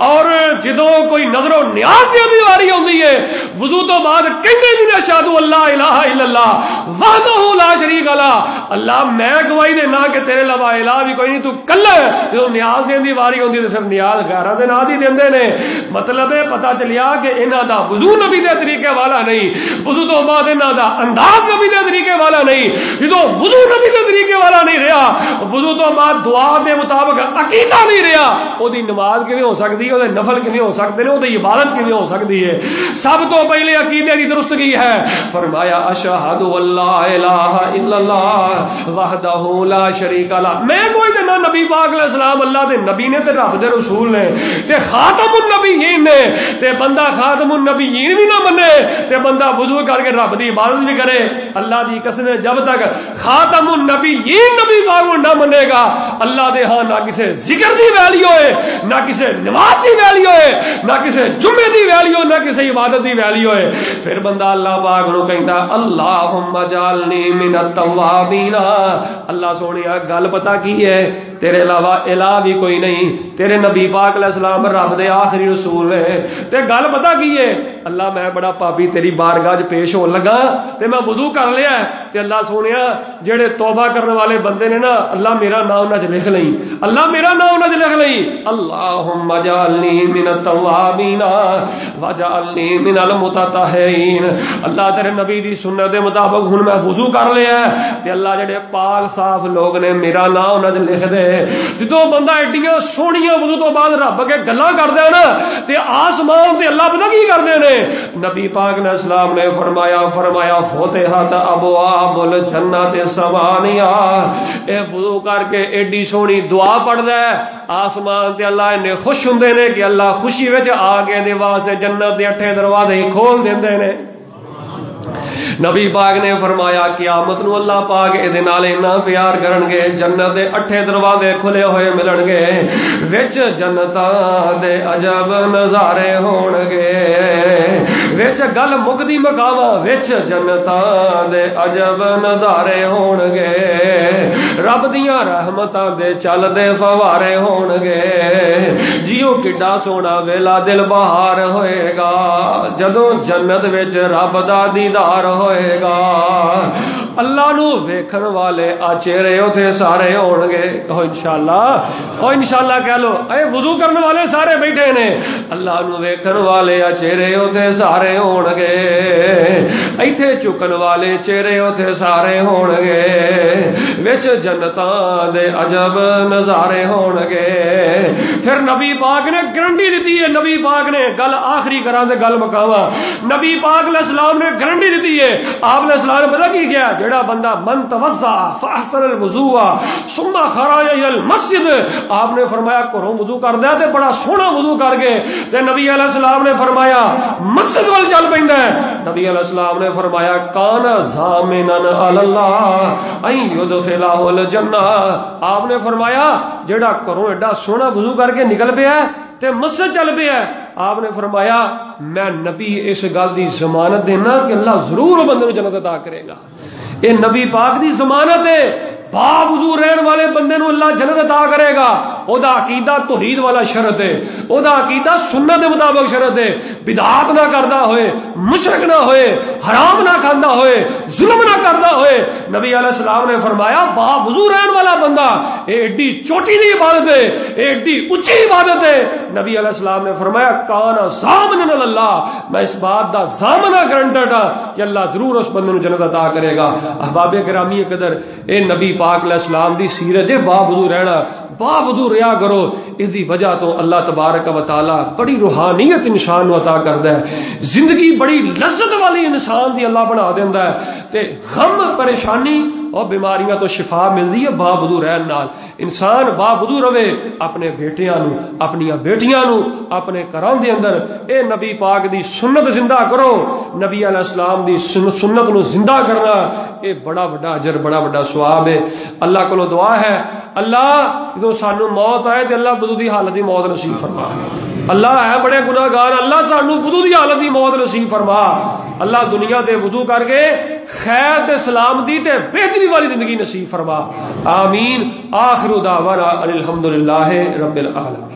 Speaker 1: اور جدوں کوئی نظر و نیاز دی واری آتی ہے وضو تو بعد کہندے بھی نے اشہد اللہ الہ الا اللہ وحدہ لا شریک لہ اللہ میں گواہی دینا کہ تیرے علاوہ الہ بھی کوئی نہیں تو کلا ہے. جدوں نیاز دین دی واری آتی ہے پھر نیاز غیراں دے نال ہی دیندے نے. مطلب ہے پتہ چلیا کہ انہاں دا وضو نبی دے طریقے والا نہیں, وضو تو بعد انہاں دا انداز نبی دے طریقے والا نہیں. جدوں وضو نبی دے طریقے والا نہیں رہا, وضو تو بعد دعا دے مطابق عقیدہ نہیں رہا, او دی نماز کیویں ہو سکتی ہے, او دے نفل کیویں ہو سکتے ہیں, او دی عبادت کیویں ہو سکتی ہے. سب تو پہلے عقیدے کی درستگی ہے. فرمایا اشہد اللہ الہ الا اللہ وحدہ لا شریک لہ. میں کوئی تے نہ نبی پاک علیہ السلام اللہ دے نبی نے تے رب دے رسول نے تے خاتم النبیین نے, تے بندہ خاتم النبیین بھی نہ منے تے بندہ وضو کر کے رب دی عبادت بھی کرے. اللہ دی قسم جب تک خاتم النبیین نبی پاک نہ منے گا اللہ دے ہاں نہ کسے ذکر دی ویلیو ہے, نہ کسے نماز دی ویلیو ہے, نہ کسے جمعے دی ویلیو, نہ کسے عبادت دی ویلیو ہے. پھر بندہ اللہ پاک نو کہندا اللہم اجعلنی من التوابین. اللہ سونیا گل پتہ کی ہے, تیرے علاوہ الہ بھی کوئی نہیں, تیرے نبی پاک علیہ السلام رب دے آخری رسول ہے. تے گل پتہ کی ہے, اللہ میں بڑا پاپی تیری بارگاہ وچ پیش ہون لگا تے میں وضو کر لیا تے اللہ سونیا جڑے توبہ کرنے والے بندے نے نا اللہ میرا نام انہاں وچ لکھ لئی, اللہ میرا نام انہاں وچ لکھ لئی. اللہم اجعلنی من التوابین واجعلنی من المتطہرین. اللہ تیرے نبی دی سنت دے مطابق ہن میں وضو کر لیا تے اللہ جڑے پاک صاف لوگ نے میرا نام انہاں وچ لکھ دے. جدوں بندہ ایڈیاں سونیاں وضو تو بعد رب کے گلاں کردا ہے نا تے آسمان تے اللہ پتہ کی کردے نے. نبی پاک نے اسلام نے فرمایا فتحت ابواب الجنت ثمانیہ. اے وضو کر کے ایڈی سونی دعا پڑھدا ہے آسمان تے اللہ نے خوش ہوندے نے کہ اللہ خوشی وچ آ کے دے واسطے جنت دے 8 دروازے کھول دیندے نے. نبی پاک نے فرمایا قیامت نو اللہ پاک اے نال اتنا پیار کرن گے جنت دے 8 دروازے کھلے ہوئے ملن گے, وچ جنتاں دے عجب نظارے ہون گے, وچ گل مکدی مقاواں وچ جنتاں دے عجب نظارے ہون گے, رب دیاں رحمتاں دے چل دے فوارے ہون گے. جیو کڈا سونا ویلا دل بہار ہوئے گا جدوں جنت وچ رب دا دیدار ہوئے گا. اللہ نو ویکھن والے آ چہرے اوتھے سارے ہون گے. کہو انشاءاللہ, او انشاءاللہ کہہ لو. اے وضو کرنے والے سارے بیٹھے نے, اللہ نو ویکھن والے آ چہرے اوتھے سارے ہون گے, ایتھے چکن والے چہرے اوتھے سارے ہون گے, وچ جنتاں دے عجب نظارے ہون گے. پھر نبی پاک نے گارنٹی دیتی ہے, نبی پاک نے گل آخری کراں تے گل مکاواں. نبی پاک علیہ السلام نے گارنٹی دیتی ہے. آپ نے السلام نے پتہ کی کیا, جڑا بندہ من توضا فاحسن الوضوء ثم خرج الى المسجد, آپ نے فرمایا گھروں وضو کردا ہے تے بڑا سوہنا وضو کر کے تے نبی علیہ السلام نے فرمایا مسجد ول چل پیندا ہے. نبی علیہ السلام نے فرمایا کان ضامنا علی اللہ ان يدخلہ الجنہ. آپ نے فرمایا جڑا گھروں ایڈا سوہنا وضو کر کے نکل پیا ہے تے مسجد چل پیا ہے, آپ نے فرمایا میں نبی اس گل دی ضمانت دینا کہ اللہ ضرور بندے نو جنت عطا کرے گا. اے نبی پاک دی ضمانت ہے, با وضو رہن والے بندے نو اللہ جنت عطا کرے گا. او دا عقیدہ توحید والا شرط ہے, او دا عقیدہ سنت دے مطابق شرط ہے, بدعات نہ کردا ہوئے, مشرک نہ ہوئے, حرام نہ کھاندا ہوئے, ظلم نہ کردا ہوئے. نبی علیہ السلام نے فرمایا با وضو رہن والا بندہ اے ایڈی چوٹی دی عبادت ہے, اے ایڈی اونچی عبادت ہے. نبی علیہ السلام نے فرمایا کان ضامن اللہ, میں اس بات دا ضامنہ گارنٹڈ ہاں کہ اللہ ضرور اس بندے نو جنت عطا کرے گا. احباب گرامی قدر, اے نبی پاک علیہ السلام دی سیرت ہے با وضو رہنا, با وضو رہا کرو. اس دی وجہ تو اللہ تبارک و تعالی بڑی روحانیت انسان نو عطا کردا ہے, زندگی بڑی لذت والی انسان دی اللہ بنا دیندا ہے, تے غم پریشانی اور بیماریاں تو شفا ملدی ہے با وضو رہن نال. انسان با وضو رہے, اپنے بیٹیاں نو, اپنی بیٹیاں نو, اپنے گھراں دے اندر اے نبی پاک دی سنت زندہ کرو. نبی علیہ السلام دی سنت نو زندہ کرنا اے بڑا بڑا اجر, بڑا بڑا ثواب ہے. اللہ کولو دعا ہے اللہ جدوں سانو موت آئے تے اللہ وضو دی حالت دی موت نصیب فرما. اللہ ہے بڑے گناہگار, اللہ سانو وضو دی حالت دی موت نصیب فرما. اللہ دنیا تے وضو کر کے خیر تے سلامتی تے بہتری والی زندگی نصیب فرما. آمین. آخر دعوانا الحمدللہ رب العالمین.